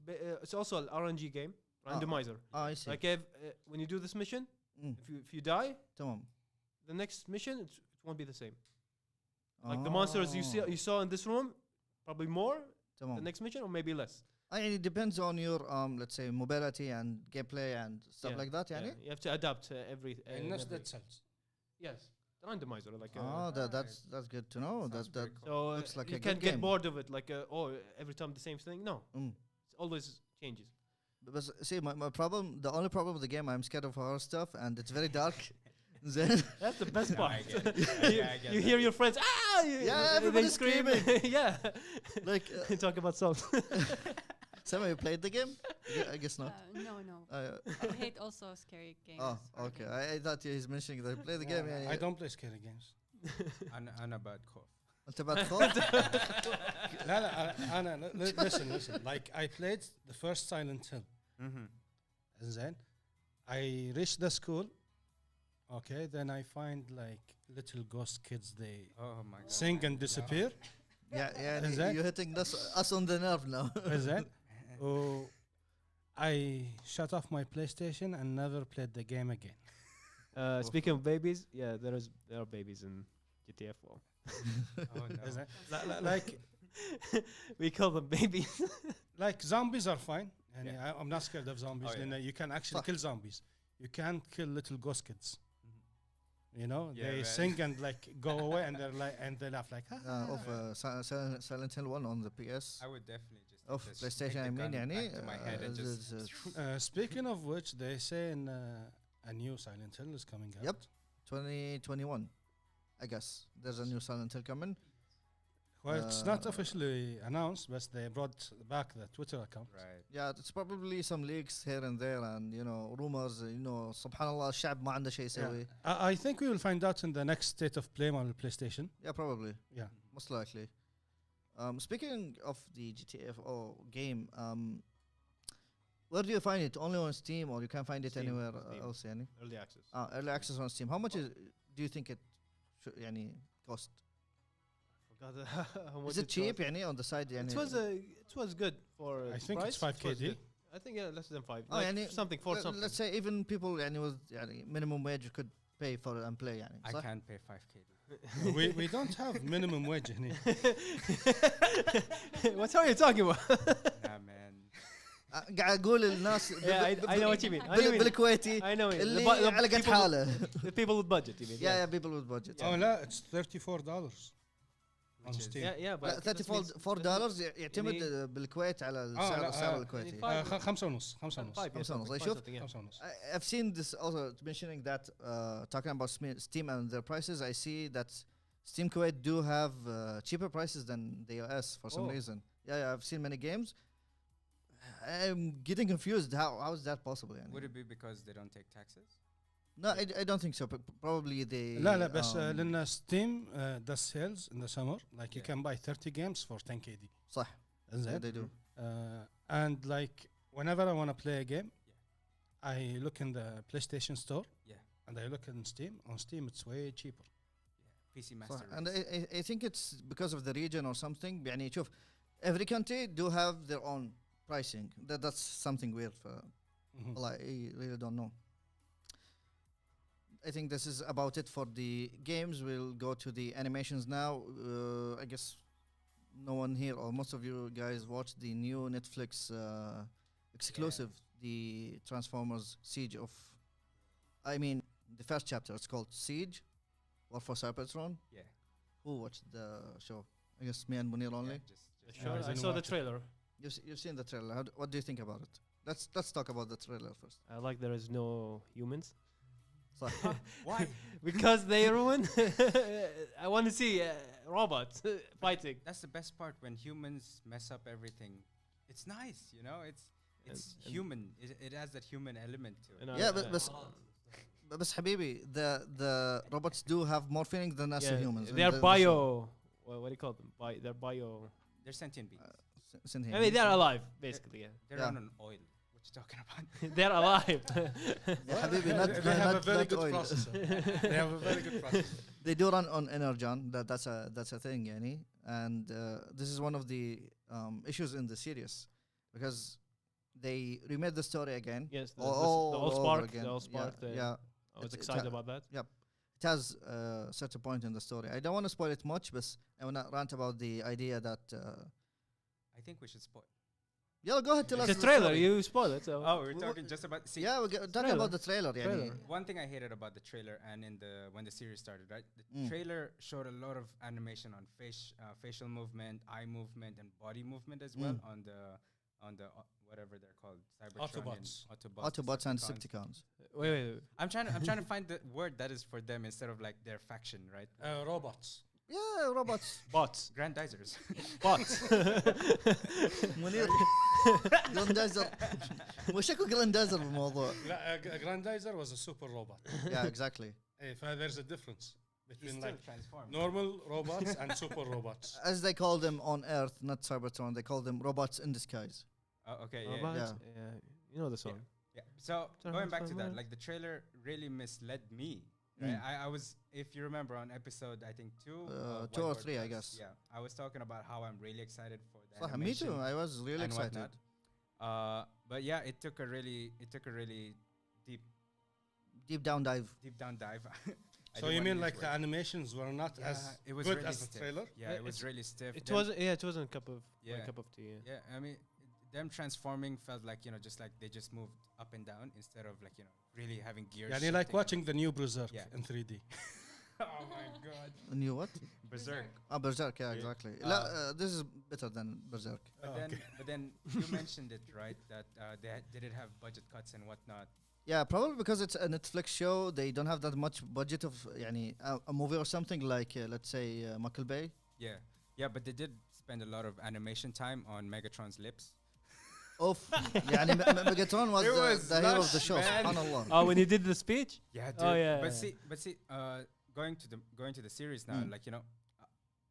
also an RNG game, randomizer. I see. Like when you do this mission, if you die, the next mission it won't be the same. Like the monsters you saw in this room, probably more. The next mission, or maybe less. It depends on your let's say mobility and gameplay and stuff like that. يعني. You have to adapt every. And not dead cells. Yes, the randomizer. Like. That's good to know. That so looks like you a can't good get game. bored of it. Like every time the same thing. No, it always changes. But see, my problem, the only problem with the game, I'm scared of horror stuff, and it's very dark. Then That's the best part. I get it. You hear your friends, everybody's screaming. Yeah, like talk about songs. Sam, you played the game? I guess not. No. I hate also scary games. Oh, okay. I thought he's mentioning that he played the game. I don't play scary games. أنا bad cough. أنت بعد خوف؟ لا أنا listen. Like I played the first Silent Hill. And then I reached the school. Okay, then I find like little ghost kids. They sing and disappear. Yeah, you're hitting us on the nerve now. Is that? Oh, I shut off my PlayStation and never played the game again. Speaking of babies, there are babies in GTA 4. Oh no. Is that? Like we call them babies. like zombies are fine, and I'm not scared of zombies. Oh, yeah. You can actually kill zombies. You can't kill little ghost kids. You know, Yeah, they right. sing and like go away, and they're like, and they laugh like. Silent Hill 1 on the PS. I would definitely just Of take PlayStation, the I mean, gun يعني, back to my head and just Speaking of which, they say in a new Silent Hill is coming out. Yep, 2021. I guess there's a new Silent Hill coming. Well, it's not officially announced, but they brought back the Twitter account. right. Yeah, it's probably some leaks here and there, and rumors. سبحان الله الشعب ما عنده شيء يسوي. I think we will find out in the next state of play on the PlayStation. Yeah, probably. Yeah. Most likely. Speaking of the GTA game, Where do you find it? Only on Steam, or you can find it Steam, anywhere Steam. else? Yani? Early access. Early access on Steam. How much do you think it yani cost? Forgot how much Is it cheap? was. Yani on the side? Yani? It was good for. I think price. it's 5 It was KD. good. I think less than 5. Oh, Like yani, something for something. Let's say even people yani, with yani, minimum wage could pay for it and play. Yani. I صح؟ can't pay 5k. we don't have minimum wage هنا. What are you talking about? Nah, man. قاعد اقول الناس Yeah, I know what you mean. I know بالكويتي I know it. اللي the على قد people- حاله. The people with budget, you mean? Yeah, people with budget. Oh لا, it's $34 on Which is- Steam. Yeah, but لا, $34 يعتمد بالكويت على السعر الكويتي. يعني خمسة ونص. خمسة ونص. شوف I've seen this also mentioning that talking about Steam and their prices. I see that Steam Kuwait do have cheaper prices than the US for some reason. Yeah, I've seen many games. I'm getting confused. How is that possible? يعني? Would it be because they don't take taxes? No, I don't think so. Probably they. لا بس لأن Steam does sales in the summer. Like you can buy 30 games for 10 KD. صح. إنزين. They do. And like whenever I want to play a game, I look in the PlayStation Store. Yeah. And I look in Steam. On Steam, it's way cheaper. PC صح. Master And Race. I think it's because of the region or something. يعني شوف, every country do have their own pricing. That's something weird. Mhm. Well, I really don't know. I think this is about it for the games. We'll go to the animations now. I guess no one here or most of you guys watched the new Netflix exclusive, the Transformers Siege of. I mean, the first chapter. It's called Siege, War for Cybertron. Yeah. Who watched the show? I guess me and Munir only. Yeah, just Sure, I I didn't saw the watch it. trailer. You've seen the trailer. What do you think about it? Let's talk about the trailer first. I like there is no humans. Why? Because they ruin. I want to see robots fighting. That's the best part when humans mess up everything. It's nice, you know. It's And- human. It has that human element to it. And Yeah, but حبيبي, the robots do have more feeling than us humans. They are bio. What do you call them? They're bio. They're sentient beings. I mean, they're alive, basically. Yeah. They're Yeah. on an oil. What you talking about? They're alive. حبيبي, They have a not very good oil. processor. They have a very good processor. They do run on energon. That's a thing, يعني. And this is one of the issues in the series because they remade the story again. Yes, the all old over spark. again. The old spark. Yeah, I was It's- excited it's about that. it has a certain point in the story. I don't want to spoil it much, but I want to rant about the idea that. I think we should spoil. Yeah, go ahead. Tell us It's a the trailer. story. You spoiled it. So. Oh, we're talking just about. See, Yeah, we're talking Trailer. about the trailer. يعني. Trailer. one thing I hated about the trailer and in the when the series started, right? The Mm. trailer showed a lot of animation on facial movement, eye movement, and body movement as well on the whatever they're called, Cybertronian Autobots and Decepticons. Decepticons. Wait. I'm trying to find the word that is for them instead of like their faction, right? Robots. Yeah, robots. Bots. Grandizers. Bots. منير جراندايزر وشكو جراندايزر بالموضوع. لا, Grandizer was a super robot. Yeah, exactly. There's a difference He's between still like transformed. normal robots and super robots. As they call them on Earth, not Cybertron, they call them robots in disguise. Oh, okay, yeah, Robots. yeah. Yeah. You know the song. Yeah. So going back to that, Transformers. like the trailer really misled me. Right? I was, if you remember, on episode I think 2, of 2 or Whiteboard 3, I Plus, guess. Yeah, I was talking about how I'm really excited for the صح, me animation too. I was really and excited. whatnot. But yeah, it took a really deep Deep down dive. dive. I So didn't you wanna mean use like the words. animations were not Yeah, as it was good really as the stiff. trailer? Yeah, it was really stiff. It Them- wasn't. Yeah, it wasn't a cup of. Yeah. My cup of tea. Yeah. Yeah, I mean, them transforming felt like, you know, just like they just moved up and down instead of like, you know, really having gears. يعني like shifting. watching the new Berserk Yeah. in 3D. Oh my god. A new what? Berserk. Berserk, yeah, exactly. This is better than Berserk. But then you mentioned it, right? That they did have budget cuts and whatnot. Yeah, probably because it's a Netflix show. They don't have that much budget of يعني, a movie or something like, let's say, Michael Bay. Yeah, but they did spend a lot of animation time on Megatron's lips. Oof. يعني Megatron was, It was the hero of the lush, show. man. SubhanAllah. Oh, when he did the speech. Yeah, dude. Oh yeah. But see, going to the series now, like, you know,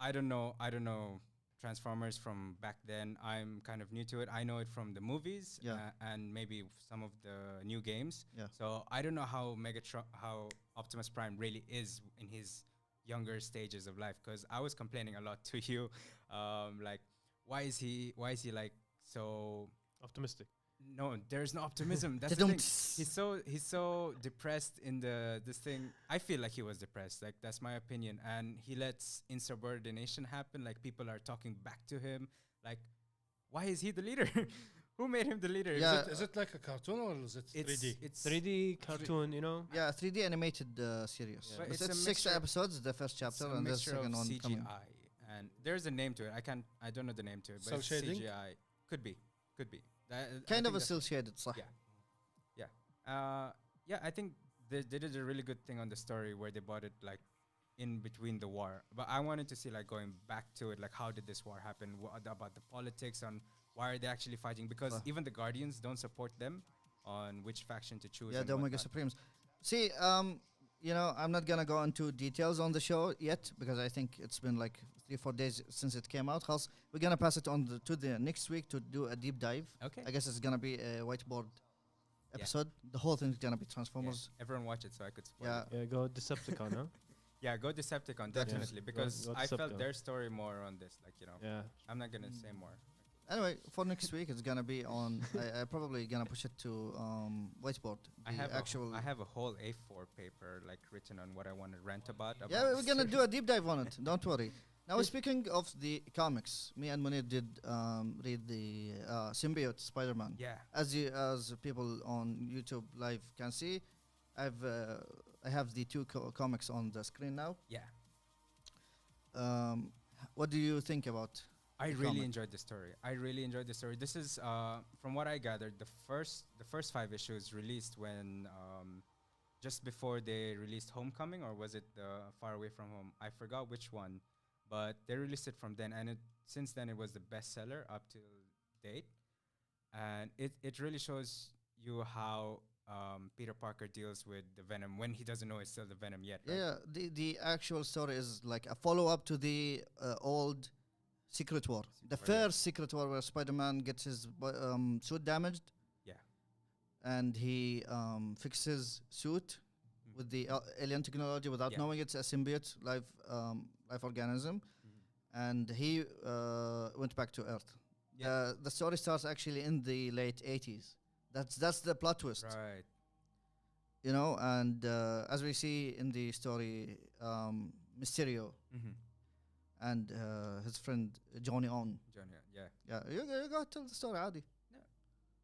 I don't know Transformers from back then. I'm kind of new to it. I know it from the movies and maybe some of the new games. Yeah. So I don't know how how Optimus Prime really is in his younger stages of life, because I was complaining a lot to you, like why is he like so Optimistic. no, there's no optimism. That's the thing. He's so depressed in this thing. I feel like he was depressed. Like that's my opinion. And he lets insubordination happen. Like people are talking back to him. Like, why is he the leader? Who made him the leader? Yeah. Is it like a cartoon or is it 3D? It's 3D cartoon, you know. Yeah, 3D animated series. But But it's a it's 6 mixture- episodes, the first chapter, a and the mixture second of one CGI. coming. And there's a name to it. I don't know the name to it, but Cell it's shading? CGI. Could be. Kind of a cel shaded, صح. Yeah, I think they did a really good thing on the story where they bought it like in between the war. But I wanted to see like going back to it, like how did this war happen? What about the politics on why are they actually fighting? Because even the Guardians don't support them on which faction to choose. Yeah, and the Omega whatnot. Supremes. See, you know, I'm not gonna go into details on the show yet because I think it's been like 3-4 days since it came out. Hals, we're gonna pass it on to the next week to do a deep dive. Okay. I guess it's gonna be a whiteboard episode. The whole thing is gonna be Yeah, Transformers. everyone watch it so I could spoil Yeah. it. Yeah, go Decepticon, huh? Yeah, go Decepticon, That is- definitely. Because go I felt Decepticon. their story more on this. Like, Yeah. I'm not gonna say more. Anyway, for next week, it's gonna be on. I probably gonna push it to whiteboard. I have actual. I have a whole A4 paper like written on what I want to rant about. Yeah, we're gonna do a deep dive on it. Don't worry. Now, speaking of the comics, me and Munir did read the Symbiote Spider-Man. Yeah. As people on YouTube Live can see, I have the two comics on the screen now. Yeah. What do you think about? I the really comic? enjoyed the story. This is from what I gathered, the first 5 issues released when just before they released Homecoming, or was it Far Away From Home? I forgot which one, but they released it from then, and since then it was the bestseller up till date, and it really shows you how Peter Parker deals with the Venom when he doesn't know it's still the Venom yet. Right? Yeah, the actual story is like a follow-up to the old Secret War. The War, yeah. first Secret War where Spider-Man gets his suit damaged. Yeah. And he fixes suit with the alien technology without Yeah. knowing it's a symbiote life organism. And he went back to Earth. Yeah. The story starts actually in the late 80s. That's the plot twist. Right. You know, and as we see in the story, Mysterio and his friend Johnny On. Johnny, yeah. Yeah, you go tell the story, عادي. No,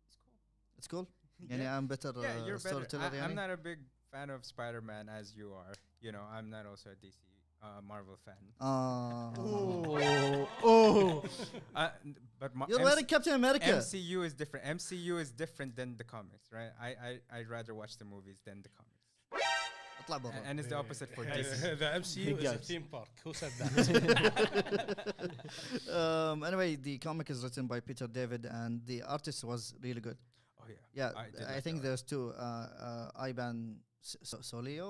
it's cool. It's cool. يعني Yeah. I'm better Yeah, you're better. storyteller. I'm يعني. not a big fan of Spider-Man as you are. You know, I'm not also a DC Marvel fan. Oh. But You're wearing Captain America. MCU is different. MCU is different than the comics, right? I'd rather watch the movies than the comics. اطلع برا. And it's the opposite for DC. The MCU is a Guys. theme park. Who said that? Anyway, the comic is written by Peter David, and the artist was really good. Oh yeah. Yeah, did I like think that there's two. Ivan Solio,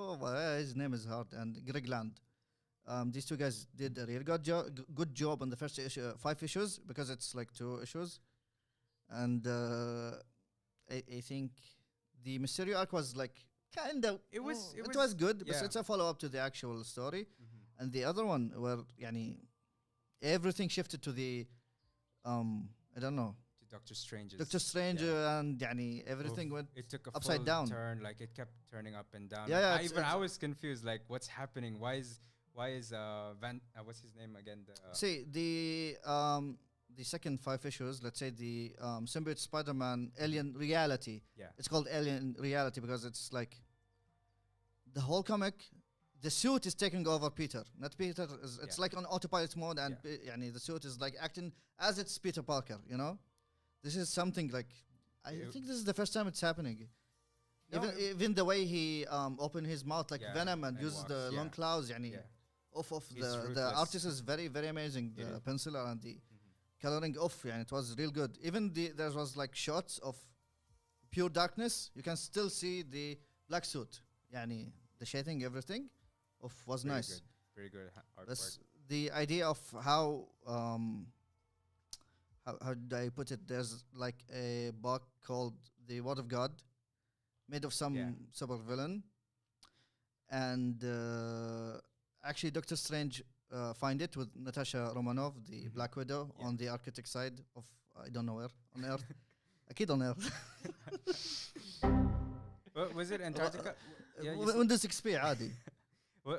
his name is hard, and Greg Land. These two guys did a really good job on the first issue, 5 issues, because it's like 2 issues. And I think the Mysterio arc was like kind of. It was good, but yeah. it's a follow up to the actual story. And the other one where everything shifted to the I don't know. To Doctor Strange's. Doctor Strange and everything went It took a upside full down. turn, like it kept turning up and down. Yeah, yeah, Like, it's- I was confused, like what's happening? Why is Van? What's his name again? See the second 5 issues. Let's say the symbiote Spider-Man Alien Reality. Yeah. It's called Alien Reality because it's like the whole comic. The suit is taking over Peter. Not Peter. It's Yeah. like on autopilot mode, and Yeah. the suit is like acting as it's Peter Parker. You know, this is something like I think this is the first time it's happening. No, Even the way he opened his mouth like Yeah, Venom and and uses walks, the yeah. long claws. Yeah. Off He's the ruthless. artist is very very amazing. It The is. penciler and the coloring off. Yeah, it was real good. Even there was like shots of pure darkness. You can still see the black suit. Yani the shading, everything, was Very nice. good. Very good artwork. That's the idea of how how do I put it? There's like a book called the Word of God, made of some super villain, and actually Doctor Strange find it with Natasha Romanoff, the Black Widow, on the architect side of I don't know where on Earth. أكيد on Earth. Was it Antarctica? Windows XP عادي.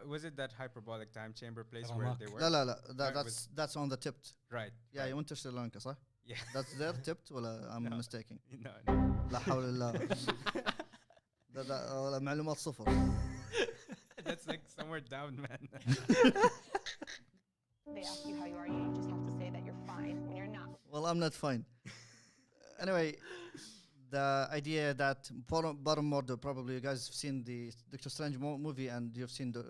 Was it that hyperbolic time chamber place where Ramak. they were? لا that's on the tipped. Right. Yeah, you went to Sri Lanka صح? Yeah. That's there tipped ولا I'm mistaken. No. لا حول الله. ده ولا معلومات صفر. That's like somewhere down, man. They ask you how you are, you just have to say that you're fine when you're not. Well, I'm not fine. Anyway, the idea that Bottom Mordo, probably you guys have seen the Doctor Strange movie and you've seen the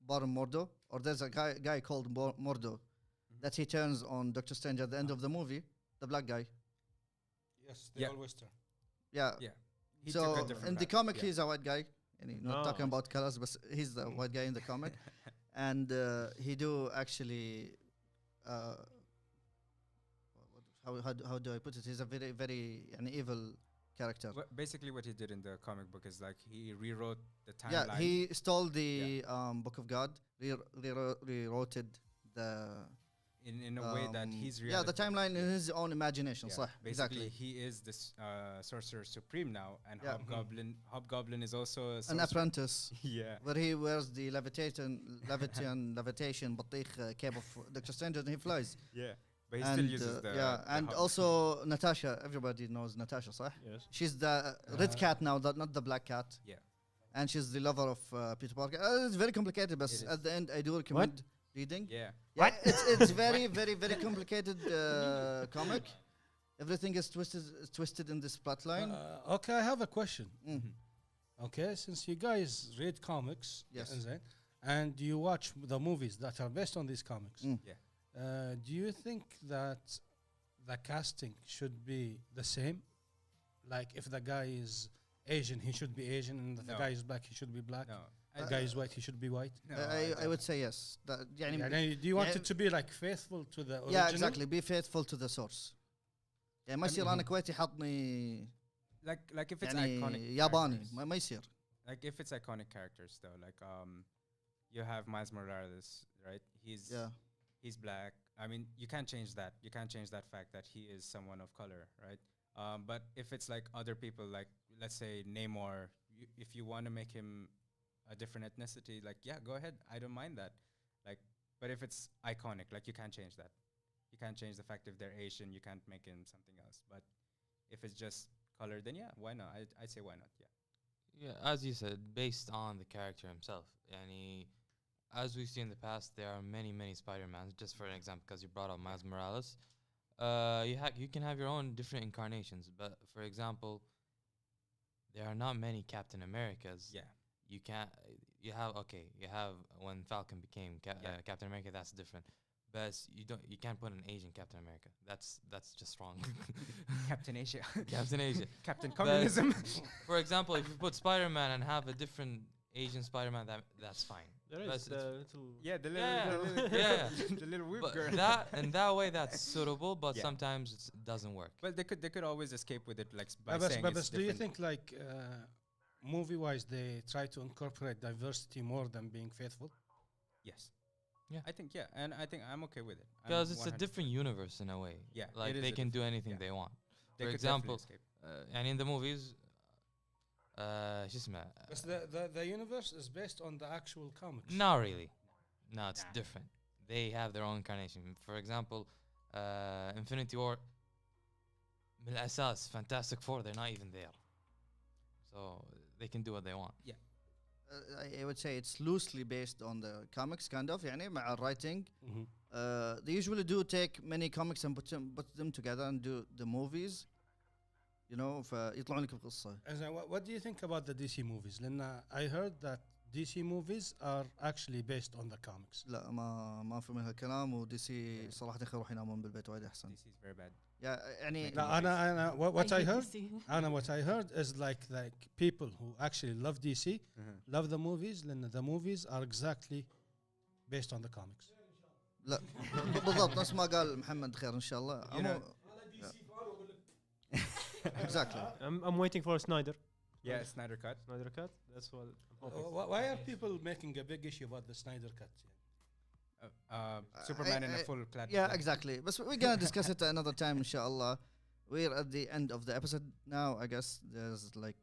Bottom Mordo, or there's a guy called Mordo that he turns on Doctor Strange at the end of the movie, the black guy. Yes, they always turn. Yeah. Yeah. He So took a different in the route. comic, Yeah. he's a white guy. And he's not talking about colors, but he's the white guy in the comic. And he do actually, how do I put it? He's a very, very an evil character. Basically, what he did in the comic book is like he rewrote the timeline. Yeah, he stole the Book of God, rewrote it the in a way that he's yeah, the timeline in his own imagination. Yeah, صح, basically, exactly. he is this sorcerer supreme now, and Yeah. Hobgoblin is also a An apprentice. Yeah. Where he wears the levitation بطيخ cape of Doctor Strange and he flies. Yeah. But he still uses the yeah, the and Hob- also Natasha. Everybody knows Natasha, صح? Yes. She's the red cat now, not the black cat. Yeah. And she's the lover of Peter Parker. It's very complicated, but It at is. the end, I do recommend reading. Yeah. Yeah, it's very, very, very complicated comic. Everything is twisted in this plotline. Okay, I have a question. Mhm. Okay, since you guys read comics, Yes. and you watch the movies that are based on these comics, Yeah. do you think that the casting should be the same? Like, if the guy is Asian, he should be Asian, and if the No. guy is black, he should be black. No. The guy is white, he should be white. No, I would say yes. That, يعني يعني, do you want yeah, it to be like faithful to the original? yeah, exactly. Be faithful to the source. يعني ما يصير mean- أنا كويتي حطني like if it's يعني iconic ياباني characters. ما يصير. Like if it's iconic characters though, like you have Miles Morales, right? He's black. I mean, you can't change that. You can't change that fact that he is someone of color, right? But if it's like other people, like let's say Namor, if you want to make him a different ethnicity, like yeah, go ahead. I don't mind that. Like, but if it's iconic, like you can't change that. You can't change the fact if they're Asian. You can't make him something else. But if it's just color, then yeah, why not? I'd say why not? Yeah. Yeah, as you said, based on the character himself. Yani, as we've seen in the past, there are many, many Spider-Mans. Just for an example, because you brought up Miles Morales, you can have your own different incarnations. But for example, there are not many Captain Americas. Yeah. You have when Falcon became Captain America. That's different. But you can't put an Asian Captain America. That's just wrong. Captain Asia. Captain Asia. Captain Communism. For example, if you put Spider-Man and have a different Asian Spider-Man, that's fine. There But is the little. Yeah, the little, Yeah. the little, Yeah. the little whip But girl. that way that's suitable, but Yeah. sometimes it doesn't work. Well, they could always escape with it, like by But saying but it's do you different. think like movie-wise they try to incorporate diversity more than being faithful? Yes. Yeah. I think and I think I'm okay with it. I'm Because it's a 100% different universe in a way. Yeah, Like it is they a can do different- anything yeah. they want. They For could definitely example, escape. and in the movies, شو اسمه, Because the universe is based on the actual comics. not really. No, it's Nah. different. They have their own incarnation. For example, Infinity War, من الأساس Fantastic Four, they're not even there. So they can do what they want. I would say it's loosely based on the comics, kind of. يعني مع writing. Mhm. They usually do take many comics and put them together and do the movies. You know, فيطلعون لك بقصة. And then what do you think about the DC movies? لأن I heard that DC movies are actually based on the comics. لا ما في منها كلام ودي سي صراحة يروح ينامون بالبيت وايد أحسن. DC is very bad. يعني لا أنا what I hate heard DC. what I heard is like people who actually love DC love the movies. لأن the movies are exactly based on the comics. لا بالضبط نفس ما قال محمد خير ان شاء الله. Exactly. I'm waiting for Snyder. Yeah, Snyder Cut. Snyder Cut. That's what I'm hoping. Why are people making a big issue about the Snyder Cut? Superman in a full platform. Yeah, exactly. But we're gonna discuss it another time inshallah. We're at the end of the episode now. I guess there's like,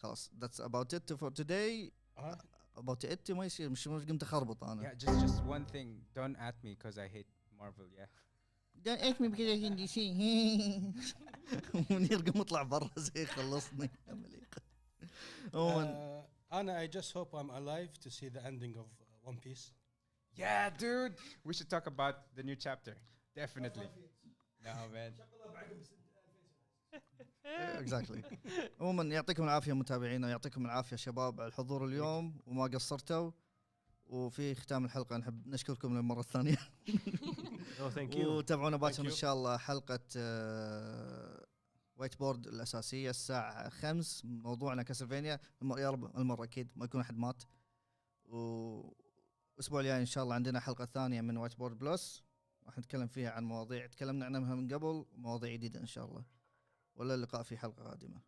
خلاص, that's about it for today. About it ما يصير مش قمت أخربط أنا. Yeah, just one thing. Don't at me because I hate Marvel. Yeah. Don't at me because I hate DC. منير قم اطلع برا زي خلصني. أنا I just hope I'm alive to see the ending of One Piece. Yeah, dude. We should talk about the new chapter. Definitely. No, man. Exactly. عموما يعطيكم العافية متابعينا، يعطيكم العافية شباب على الحضور اليوم وما قصرتوا. وفي ختام الحلقة نحب نشكركم للمرة الثانية. وتابعونا باكر إن شاء الله حلقة وايت بورد الأساسية الساعة 5. موضوعنا كاسلفينيا. يا رب المرة أكيد ما يكون أحد مات. والأسبوع الجاي إن شاء الله عندنا حلقة ثانية من وايت بورد بلس، راح نتكلم فيها عن مواضيع تكلمنا عنها من قبل، مواضيع جديدة إن شاء الله. ولا اللقاء في حلقة قادمة.